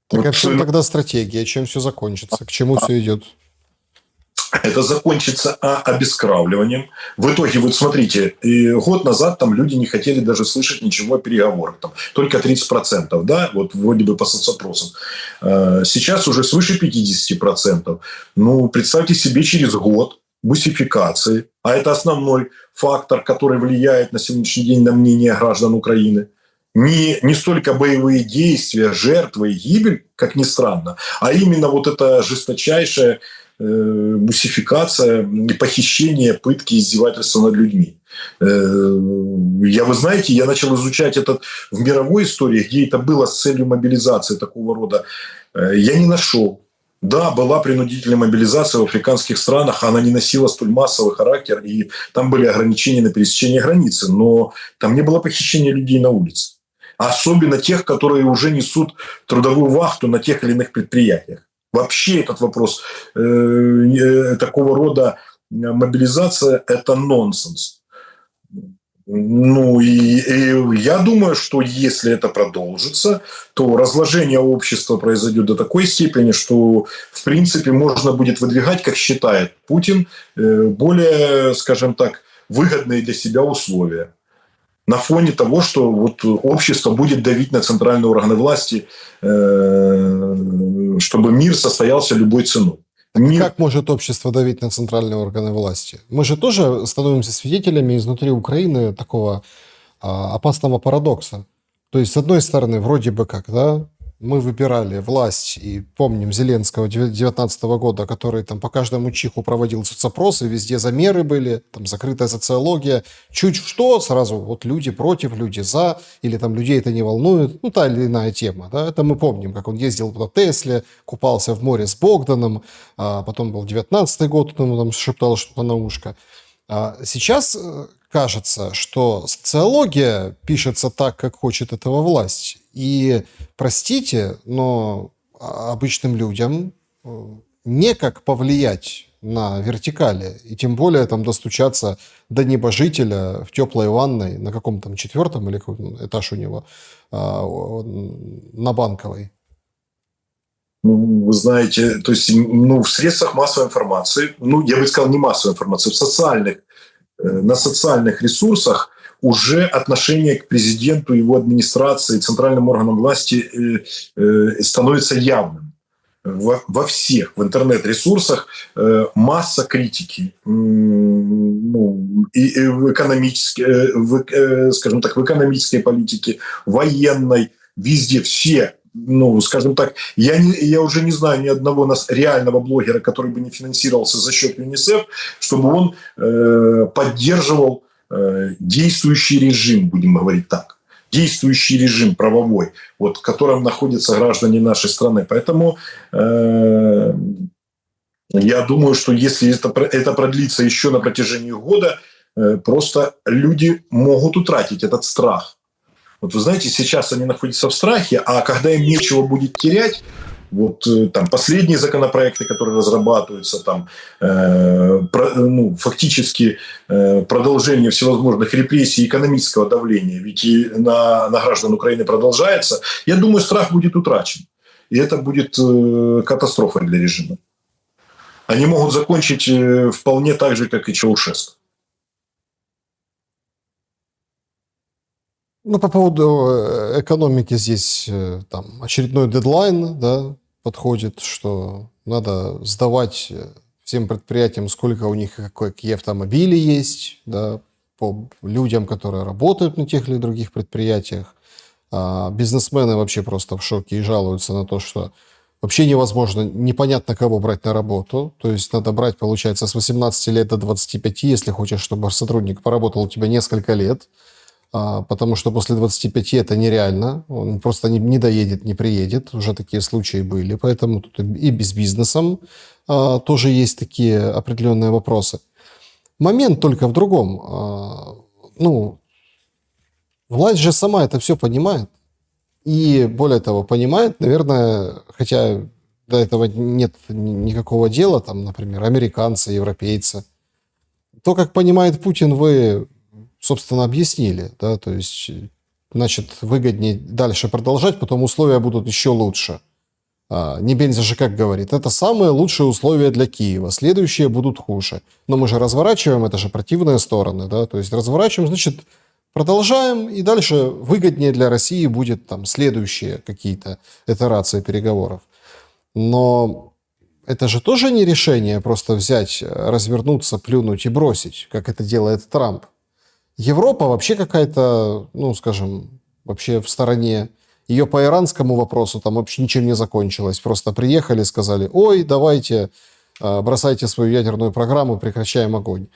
Так а в чем тогда стратегия? Чем все закончится? К чему все идет?
Это закончится обескравливанием. В итоге, смотрите, год назад люди не хотели даже слышать ничего о переговорах. Только 30%, да, вроде бы по соцопросам. Сейчас уже свыше 50%. Представьте себе, через год бусификации, а это основной фактор, который влияет на сегодняшний день на мнение граждан Украины. не столько боевые действия, жертвы и гибель, как ни странно, а именно вот эта жесточайшая муссификация, похищение, пытки, издевательства над людьми. Вы знаете, я начал изучать это в мировой истории, где это было с целью мобилизации такого рода. Я не нашел. Да, была принудительная мобилизация в африканских странах, она не носила столь массовый характер, и там были ограничения на пересечение границы, но там не было похищения людей на улице. Особенно тех, которые уже несут трудовую вахту на тех или иных предприятиях. Вообще этот вопрос такого рода мобилизация – это нонсенс. И я думаю, что если это продолжится, то разложение общества произойдет до такой степени, что, в принципе, можно будет выдвигать, как считает Путин, более, скажем так, выгодные для себя условия. На фоне того, что вот общество будет давить на центральные органы власти, чтобы мир состоялся любой ценой.
Как может общество давить на центральные органы власти? Мы же тоже становимся свидетелями изнутри Украины такого опасного парадокса. То есть, с одной стороны, вроде бы как, да, мы выбирали власть, и помним Зеленского 2019 года, который там по каждому чиху проводил соцопросы, везде замеры были, там закрытая социология, чуть что, сразу вот люди против, люди за, или там людей это не волнует, ну та или иная тема, да, это мы помним, как он ездил на Тесле, купался в море с Богданом, а потом был 19 год, он ему там шептал что-то на ушко. А сейчас кажется, что социология пишется так, как хочет этого власть. И, простите, но обычным людям некак повлиять на вертикали, и тем более там достучаться до небожителя в теплой ванной на каком-то там 4-м или какой этаж у него на Банковой.
Вы знаете, то есть в средствах массовой информации, я бы сказал, не массовой информации, на социальных ресурсах уже отношение к президенту, его администрации, центральным органам власти становится явным. Во всех, в интернет-ресурсах масса критики. И в скажем так, в экономической политике, военной, везде все, скажем так, я уже не знаю ни одного реального блогера, который бы не финансировался за счет ЮНИСЕФ, чтобы он поддерживал действующий режим, будем говорить так, действующий режим правовой, в котором находятся граждане нашей страны. Поэтому я думаю, что если это продлится еще на протяжении года, просто люди могут утратить этот страх. Вы знаете, сейчас они находятся в страхе, а когда им нечего будет терять, там последние законопроекты, которые разрабатываются, там фактически продолжение всевозможных репрессий, экономического давления, ведь и на граждан Украины продолжается, я думаю, страх будет утрачен. И это будет катастрофой для режима. Они могут закончить вполне так же, как и Чаушеску.
По поводу экономики здесь там очередной дедлайн, да, подходит, что надо сдавать всем предприятиям, сколько у них какие автомобили есть, да, по людям, которые работают на тех или других предприятиях. А бизнесмены вообще просто в шоке и жалуются на то, что вообще невозможно, непонятно кого брать на работу. То есть надо брать, получается, с 18 лет до 25, если хочешь, чтобы сотрудник поработал у тебя несколько лет. Потому что после 25 это нереально, он просто не доедет, не приедет, уже такие случаи были, поэтому тут и с бизнесом тоже есть такие определенные вопросы. Момент только в другом. Власть же сама это все понимает, и более того, понимает, наверное, хотя до этого нет никакого дела, там, например, американцы, европейцы. То, как понимает Путин, вы собственно, объяснили, да, то есть, значит, выгоднее дальше продолжать, потом условия будут еще лучше. Небензя же как говорит, это самые лучшие условия для Киева, следующие будут хуже. Но мы же разворачиваем, это же противные стороны, да, то есть разворачиваем, значит, продолжаем, и дальше выгоднее для России будет там следующие какие-то итерации переговоров. Но это же тоже не решение просто взять, развернуться, плюнуть и бросить, как это делает Трамп. Европа вообще какая-то, скажем, вообще в стороне. Ее по иранскому вопросу там вообще ничем не закончилось. Просто приехали, сказали, ой, давайте, бросайте свою ядерную программу, прекращаем огонь.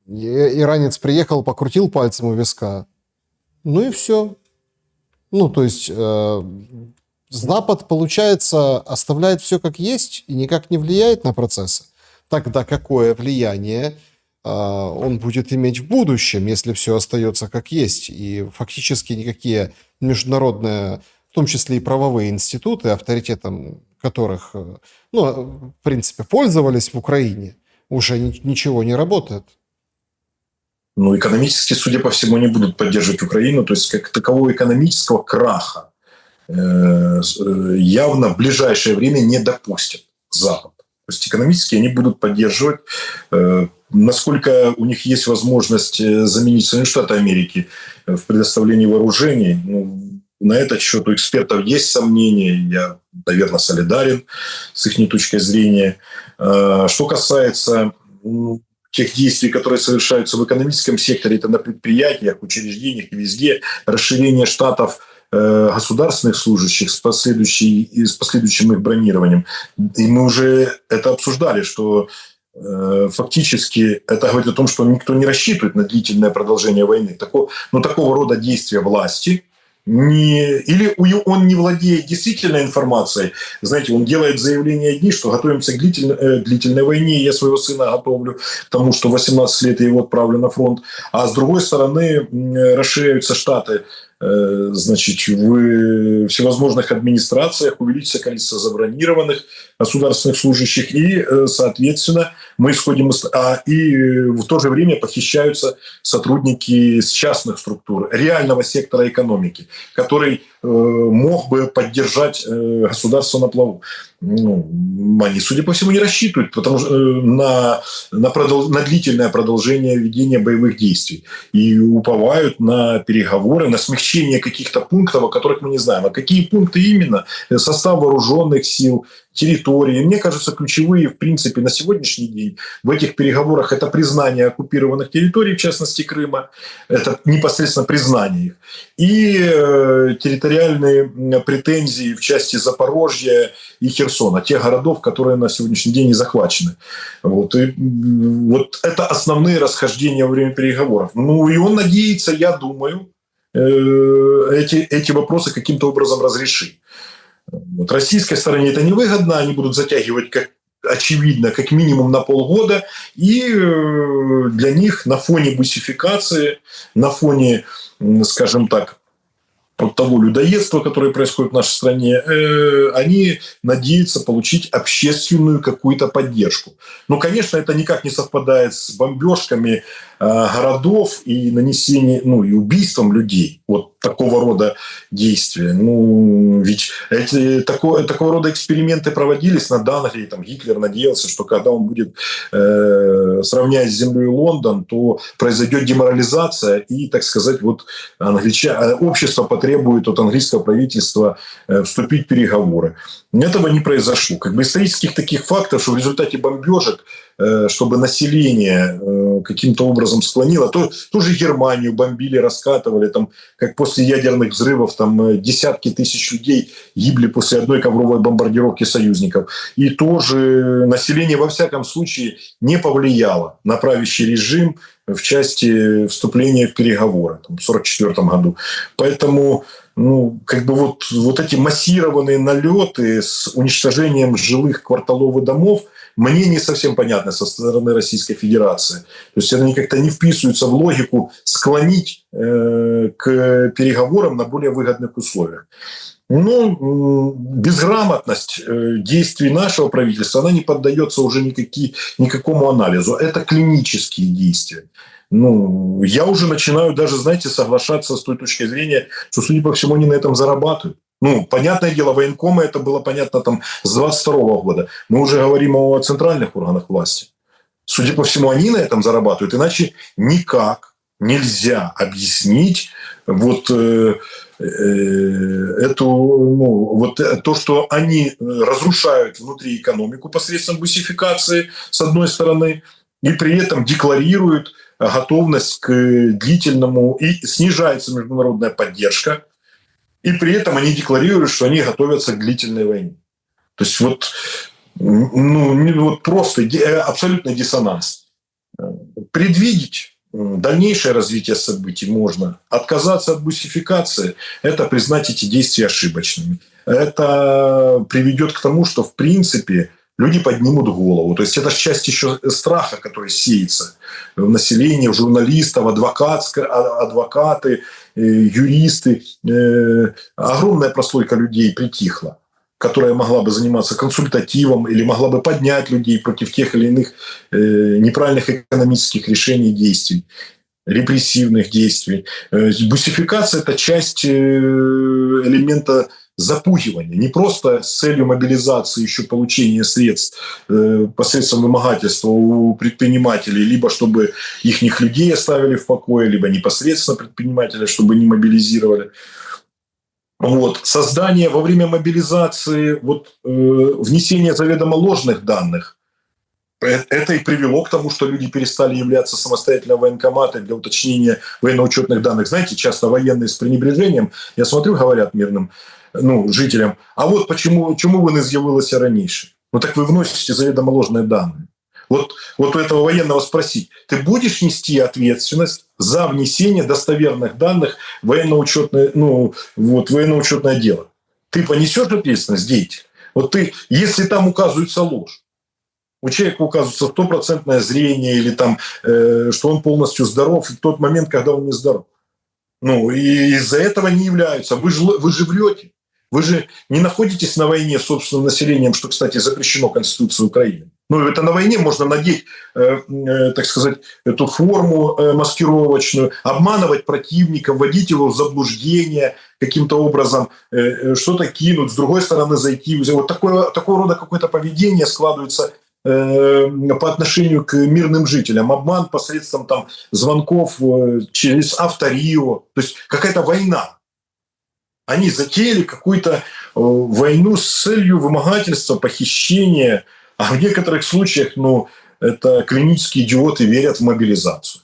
Иранец приехал, покрутил пальцем у виска. Ну и все. Ну, то есть Запад, получается, оставляет все как есть и никак не влияет на процессы. Тогда какое влияние он будет иметь в будущем, если все остается как есть? И фактически никакие международные, в том числе и правовые институты, авторитетом которых, ну, в принципе, пользовались в Украине, уже ничего не работает.
Ну, экономически, судя по всему, не будут поддерживать Украину. То есть, как такового экономического краха явно в ближайшее время не допустят Запад. То есть, экономически они будут поддерживать. Насколько у них есть возможность заменить Соединенные Штаты Америки в предоставлении вооружений, ну, на этот счет у экспертов есть сомнения. Я, наверное, солидарен с их точкой зрения. Что касается тех действий, которые совершаются в экономическом секторе, это на предприятиях, учреждениях и везде, расширение штатов государственных служащих с последующим их бронированием. И мы уже это обсуждали, что фактически это говорит о том, что никто не рассчитывает на длительное продолжение войны. Такого рода действия власти или он не владеет действительно информацией. Знаете, он делает заявление одни, что готовимся к длительной войне, я своего сына готовлю к тому, что 18 лет я его отправлю на фронт. А с другой стороны, расширяются штаты, значит, в всевозможных администрациях, увеличится количество забронированных государственных служащих, и, соответственно, мы исходим из... И в то же время похищаются сотрудники с частных структур, реального сектора экономики, который мог бы поддержать государство на плаву. Ну, они, судя по всему, не рассчитывают на длительное продолжение ведения боевых действий и уповают на переговоры, на смягчение каких-то пунктов, о которых мы не знаем. А какие пункты именно? Состав вооруженных сил, территории. Мне кажется, ключевые, в принципе, на сегодняшний день в этих переговорах это признание оккупированных территорий, в частности Крыма, это непосредственно признание их, и территориальные претензии в части Запорожья и Херсона, тех городов, которые на сегодняшний день не захвачены. Вот это основные расхождения во время переговоров. Ну, и он надеется, я думаю, эти вопросы каким-то образом разрешить. Вот российской стороне это невыгодно, они будут затягивать, очевидно, как минимум на полгода, и для них на фоне бусификации, на фоне, скажем так, от того людоедства, которое происходит в нашей стране, они надеются получить общественную какую-то поддержку. Но, конечно, это никак не совпадает с бомбежками городов и нанесением, и убийством людей. Вот такого рода действия. Ведь такого рода эксперименты проводились над Англией. Там Гитлер надеялся, что когда он будет сравнять с землей Лондон, то произойдет деморализация и, так сказать, общество потребует от английского правительства вступить в переговоры. Этого не произошло. Исторических таких фактов, что в результате бомбежек, чтобы население каким-то образом склонило, тоже Германию бомбили, раскатывали, там, как после ядерных взрывов, там десятки тысяч людей гибли после одной ковровой бомбардировки союзников. И тоже население, во всяком случае, не повлияло на правящий режим в части вступления в переговоры в 1944 году. Поэтому эти массированные налеты с уничтожением жилых кварталов и домов мне не совсем понятны со стороны Российской Федерации. То есть они как-то не вписываются в логику склонить к переговорам на более выгодных условиях. Безграмотность действий нашего правительства, она не поддается уже никакому анализу. Это клинические действия. Я уже начинаю даже, соглашаться с той точки зрения, что, судя по всему, они на этом зарабатывают. Понятное дело, военкомы, это было понятно с 22 года. Мы уже говорим о центральных органах власти. Судя по всему, они на этом зарабатывают. Иначе никак нельзя объяснить то, что они разрушают внутри экономику посредством бусификации, с одной стороны, и при этом декларируют готовность к длительному, и снижается международная поддержка, и при этом они декларируют, что они готовятся к длительной войне. То есть вот просто абсолютный диссонанс. Предвидеть дальнейшее развитие событий можно. Отказаться от бусификации – это признать эти действия ошибочными. Это приведет к тому, что, в принципе, люди поднимут голову. То есть это часть еще страха, который сеется в населении, в журналистов, адвокаты, юристы. Огромная прослойка людей притихла, которая могла бы заниматься консультативом или могла бы поднять людей против тех или иных неправильных экономических решений и действий, репрессивных действий. Бусификация – это часть элемента запугивания. Не просто с целью мобилизации, еще получения средств посредством вымогательства у предпринимателей, либо чтобы их людей оставили в покое, либо непосредственно предпринимателя, чтобы не мобилизировали. Вот. Создание во время мобилизации, внесение заведомо ложных данных, это и привело к тому, что люди перестали являться самостоятельно военкоматами для уточнения военно-учетных данных. Знаете, часто военные с пренебрежением, я смотрю, говорят мирным жителям, а вот чому ви не з'явилися раніше? Так вы вносите заведомо ложные данные. Вот у этого военного спросить, ты будешь нести ответственность за внесение достоверных данных в военно-учетное дело? Ты понесешь ответственность, деятель? Если там указывается ложь, у человека указывается стопроцентное зрение или что он полностью здоров в тот момент, когда он не здоров. И из-за этого не являются. Вы же врете. Вы же не находитесь на войне с собственным населением, что, кстати, запрещено Конституцией Украины. Это на войне можно надеть, так сказать, эту форму маскировочную, обманывать противника, вводить его в заблуждение каким-то образом, что-то кинуть, с другой стороны зайти. Вот такого рода какое-то поведение складывается по отношению к мирным жителям. Обман посредством звонков через Авторио. То есть какая-то война. Они затеяли какую-то войну с целью вымогательства, похищения. А в некоторых случаях, это клинические идиоты верят в мобилизацию.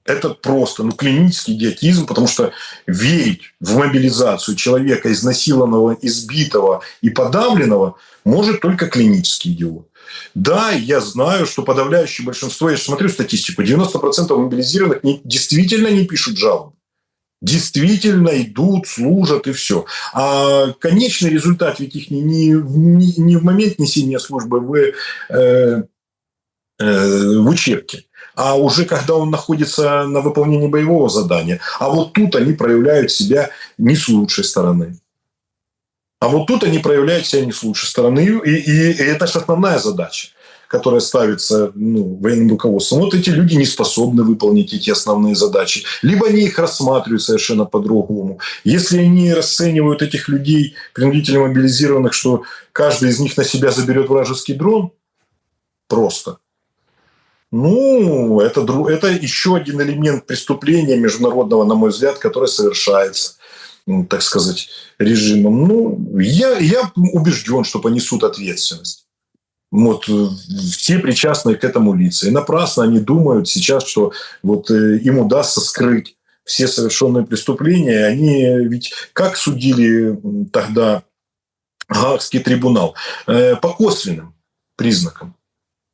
Это просто, клинический идиотизм, потому что верить в мобилизацию человека изнасилованного, избитого и подавленного может только клинический идиот. Да, я знаю, что подавляющее большинство, я смотрю статистику, 90% мобилизированных действительно не пишут жалобы. Действительно идут, служат и все. А конечный результат ведь их не в момент несения службы в учебке, а уже когда он находится на выполнении боевого задания. А вот тут они проявляют себя не с лучшей стороны. И это же основная задача, которая ставится военным руководством. Эти люди не способны выполнить эти основные задачи. Либо они их рассматривают совершенно по-другому. Если они расценивают этих людей, принудительно мобилизированных, что каждый из них на себя заберет вражеский дрон, просто. Это еще один элемент преступления международного, на мой взгляд, который совершается, так сказать, режимом. Я убежден, что понесут ответственность. Все причастные к этому лица. И напрасно они думают сейчас, что им удастся скрыть все совершенные преступления. Они ведь как судили тогда Гаагский трибунал? По косвенным признакам.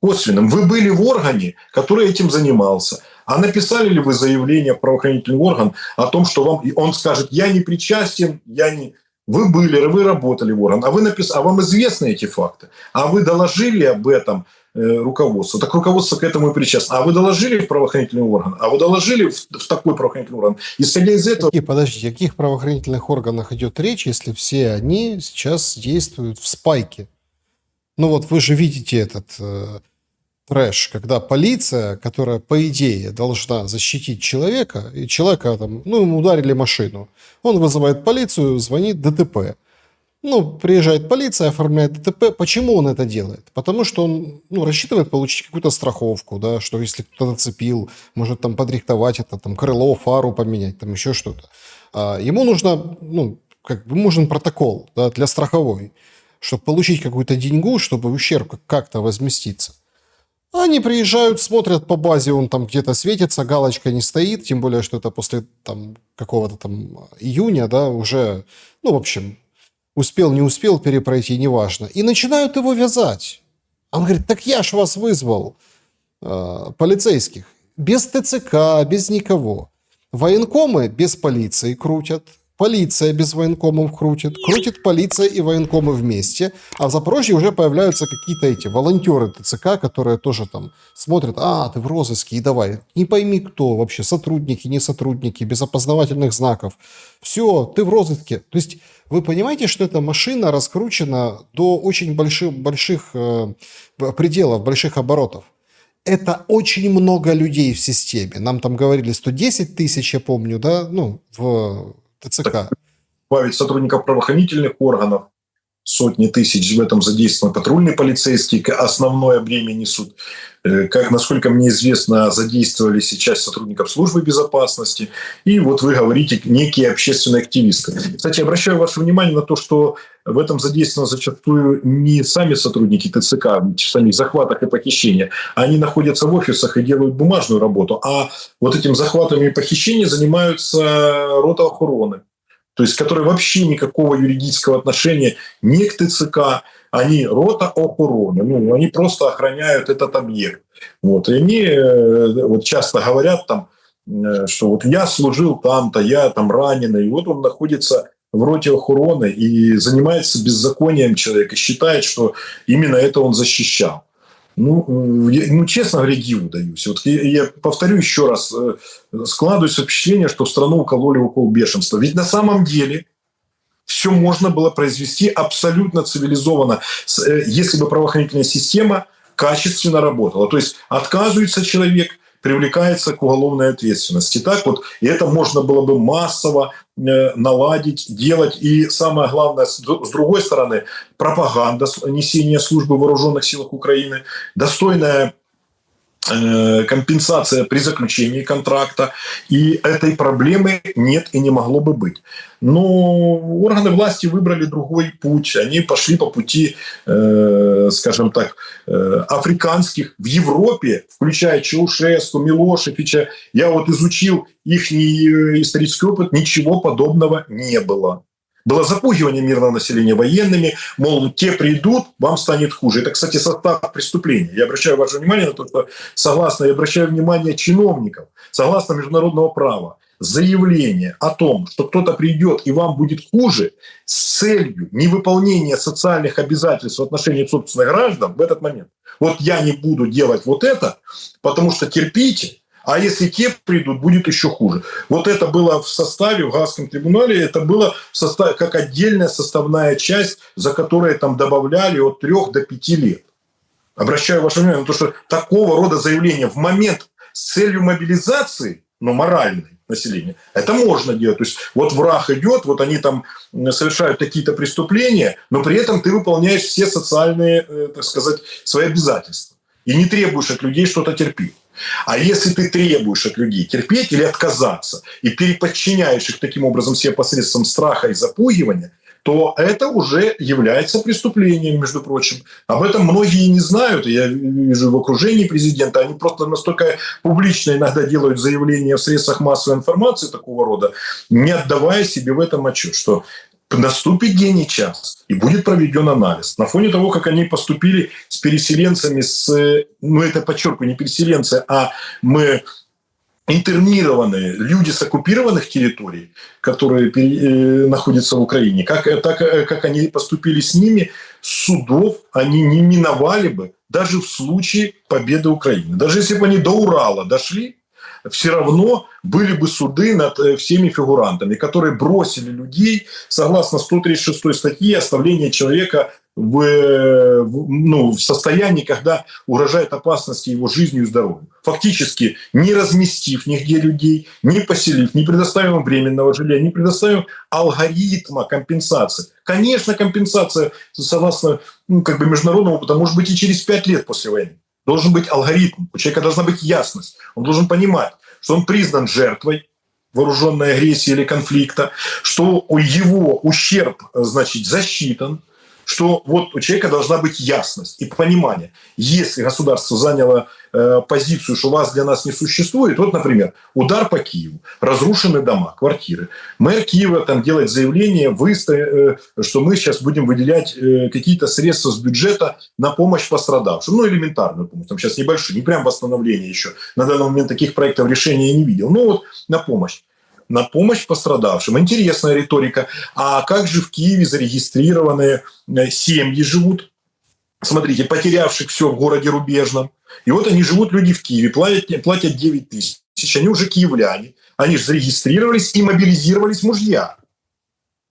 Вы были в органе, который этим занимался. А написали ли вы заявление в правоохранительный орган о том, что он скажет, я не причастен, вы работали в орган, а вам известны эти факты, а вы доложили об этом руководству, так руководство к этому и причастно. А вы доложили в правоохранительный орган, а вы доложили в такой правоохранительный орган. Исходя из этого...
Подождите, о каких правоохранительных органах идет речь, если все они сейчас действуют в спайке? Вы же видите этот трэш, когда полиция, которая, по идее, должна защитить человека, и человека ему ударили машину. Он вызывает полицию, звонит ДТП. Приезжает полиция, оформляет ДТП. Почему он это делает? Потому что он рассчитывает получить какую-то страховку, да, что если кто-то нацепил, может подрихтовать это, крыло, фару поменять, еще что-то. Ему нужен протокол, да, для страховой, чтобы получить какую-то деньгу, чтобы ущерб как-то возместиться. Они приезжают, смотрят по базе, он там где-то светится, галочка не стоит, тем более, что это после там какого-то там июня, да, уже, ну, в общем, успел, не успел перепройти, неважно. И начинают его вязать. Он говорит, так я ж вас вызвал, полицейских. Без ТЦК, без никого. Военкомы без полиции крутят. Полиция без военкомов крутит. Крутит полиция и военкомы вместе. А в Запорожье уже появляются какие-то эти волонтеры ТЦК, которые тоже там смотрят, ты в розыске, и давай. Не пойми кто вообще, сотрудники, не сотрудники, без опознавательных знаков. Все, ты в розыске. То есть вы понимаете, что эта машина раскручена до очень больших пределов, больших оборотов. Это очень много людей в системе. Нам там говорили 110 тысяч, я помню, да, ну, в ТЦК.
Добавить сотрудников правоохранительных органов, сотни тысяч в этом задействованы патрульные полицейские, основное бремя несут. Как, насколько мне известно, задействовали сейчас сотрудников службы безопасности. И вот вы говорите, некие общественные активисты. Кстати, обращаю ваше внимание на то, что в этом задействованы зачастую не сами сотрудники ТЦК, в самих захватах и похищениях. Они находятся в офисах и делают бумажную работу. А вот этим захватами и похищением занимаются рота охраны. То есть, которые вообще никакого юридического отношения ни к ТЦК, они рота охраны, ну, они просто охраняют этот объект. Вот. И они вот часто говорят там, что вот я служил там-то, я там раненый, и вот он находится в роте охраны и занимается беззаконием человека, считает, что именно это он защищал. Ну, честно говоря, диву даюсь. Вот я повторю еще раз, складывается впечатление, что в страну укололи укол бешенства. Ведь на самом деле все можно было произвести абсолютно цивилизованно, если бы правоохранительная система качественно работала. То есть отказывается человек, привлекается к уголовной ответственности. Так вот, и это можно было бы массово наладить, делать. И самое главное, с другой стороны, пропаганда несения службы в вооруженных силах Украины, достойная компенсация при заключении контракта. И этой проблемы нет и не могло бы быть. Но органы власти выбрали другой путь. Они пошли по пути, скажем так, африканских. В Европе, включая Чаушеску, Милошевича, я вот изучил их исторический опыт, ничего подобного не было. Было запугивание мирного населения военными, мол, те придут, вам станет хуже. Это, кстати, состав преступления. Я обращаю ваше внимание на то, что я обращаю внимание чиновников, согласно международного права, заявление о том, что кто-то придет и вам будет хуже, с целью невыполнения социальных обязательств в отношении собственных граждан в этот момент. Вот я не буду делать вот это, потому что терпите, а если те придут, будет еще хуже. Вот это было в составе, в Гаагском трибунале, это было в составе, как отдельная составная часть, за которой там добавляли от 3 до 5 лет. Обращаю ваше внимание на то, что такого рода заявления в момент с целью мобилизации, но моральной населения, это можно делать. То есть вот враг идет, вот они там совершают какие-то преступления, но при этом ты выполняешь все социальные, так сказать, свои обязательства. И не требуешь от людей что-то терпеть. А если ты требуешь от людей терпеть или отказаться и переподчиняешь их таким образом себе посредством страха и запугивания, то это уже является преступлением, между прочим. Об этом многие не знают. Я вижу в окружении президента, они просто настолько публично иногда делают заявления в средствах массовой информации такого рода, не отдавая себе в этом отчет, что наступит день и час, и будет проведен анализ. На фоне того, как они поступили с переселенцами, это подчеркиваю, не переселенцы, а мы интернированные люди с оккупированных территорий, которые находятся в Украине, как они поступили с ними, судов они не миновали бы даже в случае победы Украины. Даже если бы они до Урала дошли, все равно были бы суды над всеми фигурантами, которые бросили людей, согласно 136 статье, оставление человека в состоянии, когда угрожает опасности его жизнью и здоровью. Фактически не разместив нигде людей, не поселив, не предоставив им временного жилья, не предоставив алгоритма компенсации. Конечно, компенсация, согласно международному опыту, может быть и через 5 лет после войны. Должен быть алгоритм, у человека должна быть ясность. Он должен понимать, что он признан жертвой вооруженной агрессии или конфликта, что его ущерб, значит, засчитан, что вот у человека должна быть ясность и понимание. Если государство заняло позицию, что вас для нас не существует, вот, например, удар по Киеву, разрушены дома, квартиры. Мэр Киева там делает заявление, что мы сейчас будем выделять какие-то средства с бюджета на помощь пострадавшим. Ну, элементарную помощь, там сейчас небольшие, не прям восстановление еще. На данный момент таких проектов решения я не видел. Ну, вот на помощь. На помощь пострадавшим. Интересная риторика. А как же в Киеве зарегистрированные семьи живут? Смотрите, потерявших все в городе Рубежном. И вот они живут, люди в Киеве, платят 9 тысяч. Они уже киевляне. Они же зарегистрировались и мобилизировались мужья.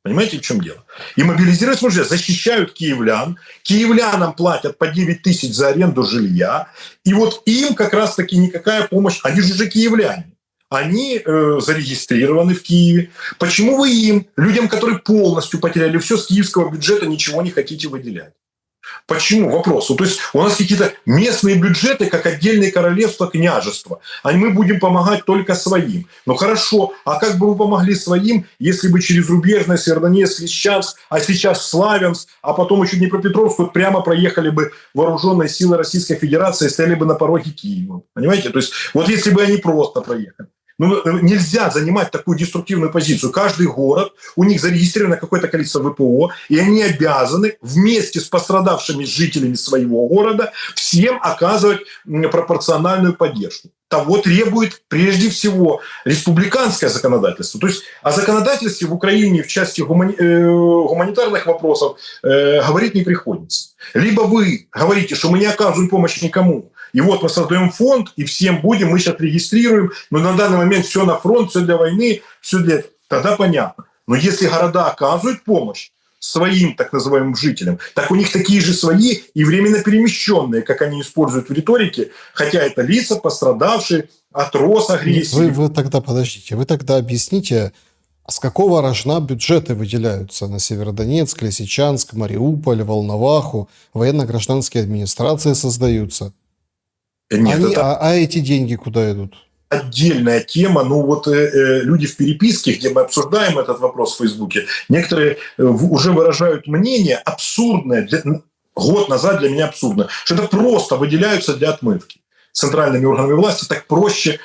Понимаете, в чем дело? И мобилизировались мужья, защищают киевлян. Киевлянам платят по 9 тысяч за аренду жилья. И вот им как раз-таки никакая помощь. Они же уже киевляне. Они зарегистрированы в Киеве. Почему вы им, людям, которые полностью потеряли все, с киевского бюджета ничего не хотите выделять? Почему? Вопрос. То есть у нас какие-то местные бюджеты, как отдельные королевства, княжества. А мы будем помогать только своим. Ну хорошо, а как бы вы помогли своим, если бы через Рубежное, Северодонецк, Лисичанск, а сейчас Славянск, а потом еще Днепропетровск, вот прямо проехали бы вооруженные силы Российской Федерации и стояли бы на пороге Киева. Понимаете? То есть вот если бы они просто проехали. Ну, нельзя занимать такую деструктивную позицию. Каждый город, у них зарегистрировано какое-то количество ВПО, и они обязаны вместе с пострадавшими жителями своего города всем оказывать пропорциональную поддержку. Того требует прежде всего республиканское законодательство. То есть о законодательстве в Украине в части гуманитарных вопросов говорить не приходится. Либо вы говорите, что мы не оказываем помощь никому, и вот мы создаем фонд, и всем будем, мы сейчас регистрируем, но на данный момент все на фронт, все для войны, все для этого. Тогда понятно. Но если города оказывают помощь своим так называемым жителям, так у них такие же свои и временно перемещенные, как они используют в риторике, хотя это лица, пострадавшие от Росагрессии.
Вы тогда, подождите, вы тогда объясните, с какого рожна бюджеты выделяются на Северодонецк, Лисичанск, Мариуполь, Волноваху, военно-гражданские администрации создаются?
Нет,
а эти деньги куда идут?
Отдельная тема. Ну вот люди в переписке, где мы обсуждаем этот вопрос в Фейсбуке, некоторые уже выражают мнение абсурдное, год назад для меня абсурдно, что это просто выделяются для отмывки центральными органами власти, так проще.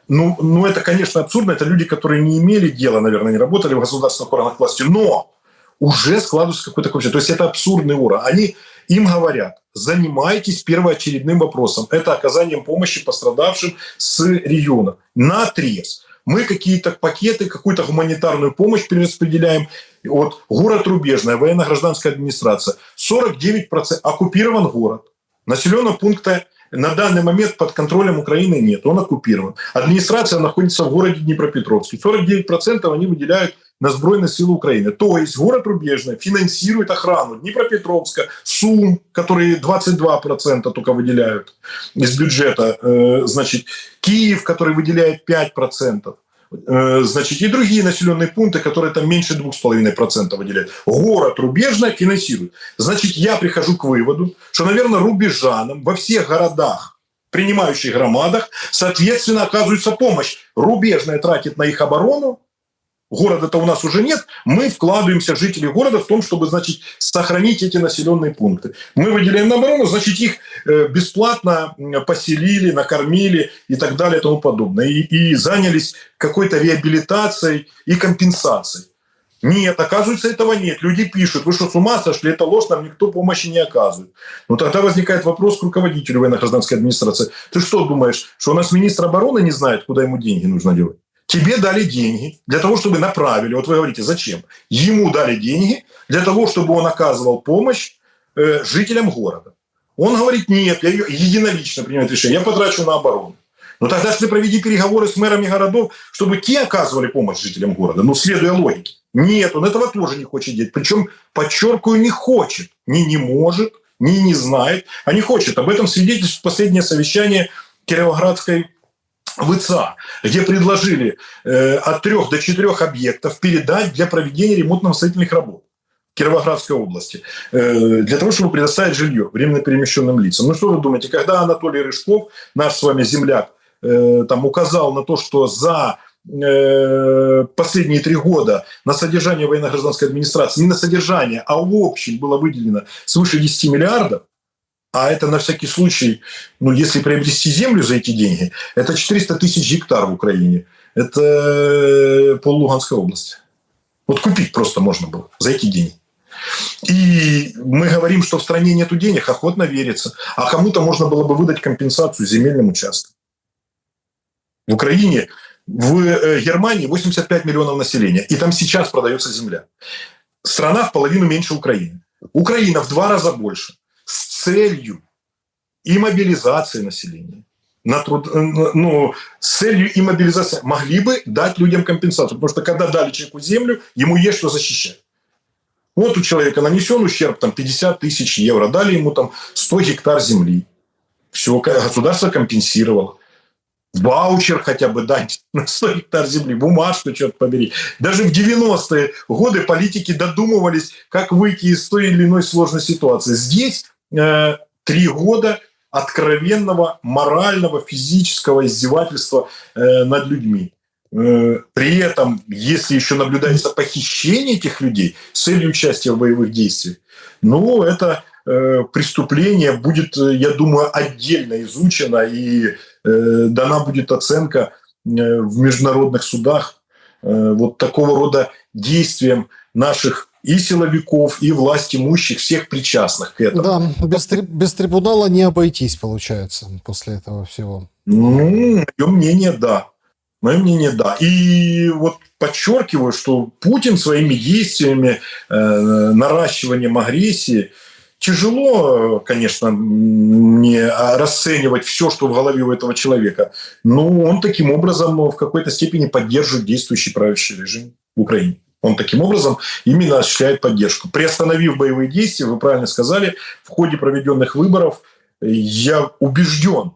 Ну это, конечно, абсурдно. Это люди, которые не имели дела, наверное, не работали в государственных органах власти, но уже складывается какой-то конфликт. То есть это абсурдный уровень. Им говорят, занимайтесь первоочередным вопросом. Это оказанием помощи пострадавшим с региона. Наотрез. Мы какие-то пакеты, какую-то гуманитарную помощь перераспределяем. Вот город Рубежная, военно-гражданская администрация. 49% оккупирован город. Населенного пункта на данный момент под контролем Украины нет. Он оккупирован. Администрация находится в городе Днепропетровске. 49% они выделяют на Збройные силы Украины. То есть город Рубежный финансирует охрану Днепропетровска, Сум, которые 22% только выделяют из бюджета, значит, Киев, который выделяет 5%, значит, и другие населенные пункты, которые там меньше 2,5% выделяют. Город Рубежный финансирует. Значит, я прихожу к выводу, что, наверное, рубежанам во всех городах, принимающих громадах, соответственно, оказывается помощь. Рубежная тратит на их оборону, города-то у нас уже нет, мы вкладываемся, жители города, в том, чтобы, значит, сохранить эти населенные пункты. Мы выделяем на оборону, значит, их бесплатно поселили, накормили и так далее и тому подобное. И занялись какой-то реабилитацией и компенсацией. Нет, оказывается, этого нет. Люди пишут, вы что, с ума сошли, это ложь, нам никто помощи не оказывает. Но тогда возникает вопрос к руководителю военно-гражданской администрации. Ты что думаешь, что у нас министр обороны не знает, куда ему деньги нужно делать? Тебе дали деньги для того, чтобы направили. Вот вы говорите, зачем? Ему дали деньги для того, чтобы он оказывал помощь жителям города. Он говорит, нет, я единолично принимаю решение, я потрачу на оборону. Но тогда, если проведи переговоры с мэрами городов, чтобы те оказывали помощь жителям города, ну, следуя логике. Нет, он этого тоже не хочет делать. Причем, подчеркиваю, не хочет. Не может, не знает, а не хочет. Об этом свидетельствует последнее совещание Кировоградской ВЦА, где предложили от 3 до 4 объектов передать для проведения ремонтно-восстановительных работ в Кировоградской области, для того, чтобы предоставить жилье временно перемещенным лицам. Ну что вы думаете, когда Анатолий Рыжков, наш с вами земляк, там указал на то, что за последние 3 года на содержание военно-гражданской администрации, не на содержание, а в общем было выделено свыше 10 миллиардов, а это на всякий случай, если приобрести землю за эти деньги, это 400 тысяч гектар в Украине. Это пол-Луганской области. Вот купить просто можно было за эти деньги. И мы говорим, что в стране нету денег, охотно верится. А кому-то можно было бы выдать компенсацию земельным участкам. В Украине, в Германии 85 миллионов населения. И там сейчас продается земля. Страна в половину меньше Украины. Украина в 2 раза больше. С целью и мобилизации населения. С целью и мобилизации могли бы дать людям компенсацию. Потому что когда дали человеку землю, ему есть что защищать. Вот у человека нанесен ущерб 50 тысяч евро. Дали ему 100 гектар земли. Все, государство компенсировало. Ваучер хотя бы дать на 100 гектар земли, бумажку, черт побери. Даже в 90-е годы политики додумывались, как выйти из той или иной сложной ситуации. Здесь 3 года откровенного морального, физического издевательства над людьми. При этом, если еще наблюдается похищение этих людей с целью участия в боевых действиях, это преступление будет, я думаю, отдельно изучено и дана будет оценка в международных судах вот такого рода действиям наших и силовиков, и власть имущих, всех причастных к этому.
Да, без трибунала не обойтись, получается, после этого всего.
Мое мнение, да. Мое мнение, да. И вот подчеркиваю, что Путин своими действиями, наращиванием агрессии, тяжело, конечно, мне расценивать все, что в голове у этого человека, но он таким образом в какой-то степени поддерживает действующий правящий режим в Украине. Он таким образом именно осуществляет поддержку. Приостановив боевые действия, вы правильно сказали, в ходе проведенных выборов, я убежден,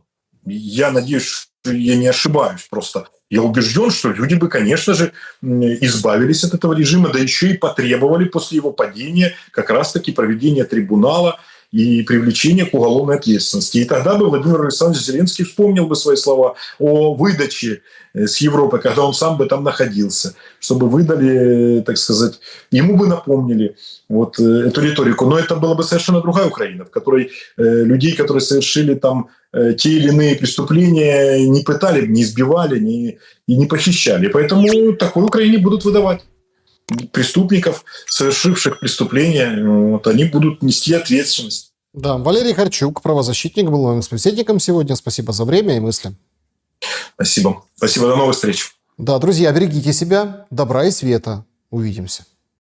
я надеюсь, что я не ошибаюсь просто, я убежден, что люди бы, конечно же, избавились от этого режима, да еще и потребовали после его падения как раз-таки проведения трибунала и привлечения к уголовной ответственности. И тогда бы Владимир Александрович Зеленский вспомнил бы свои слова о выдаче с Европы, когда он сам бы там находился, чтобы выдали, так сказать, ему бы напомнили вот эту риторику. Но это была бы совершенно другая Украина, в которой людей, которые совершили там те или иные преступления, не пытали, не избивали и не похищали. Поэтому такой Украине будут выдавать. Преступников, совершивших преступления, они будут нести ответственность.
Да, Валерий Харчук, правозащитник, был моим собеседником сегодня. Спасибо за время и мысли.
Спасибо. Спасибо, до новых встреч.
Да, друзья, берегите себя, добра и света. Увидимся.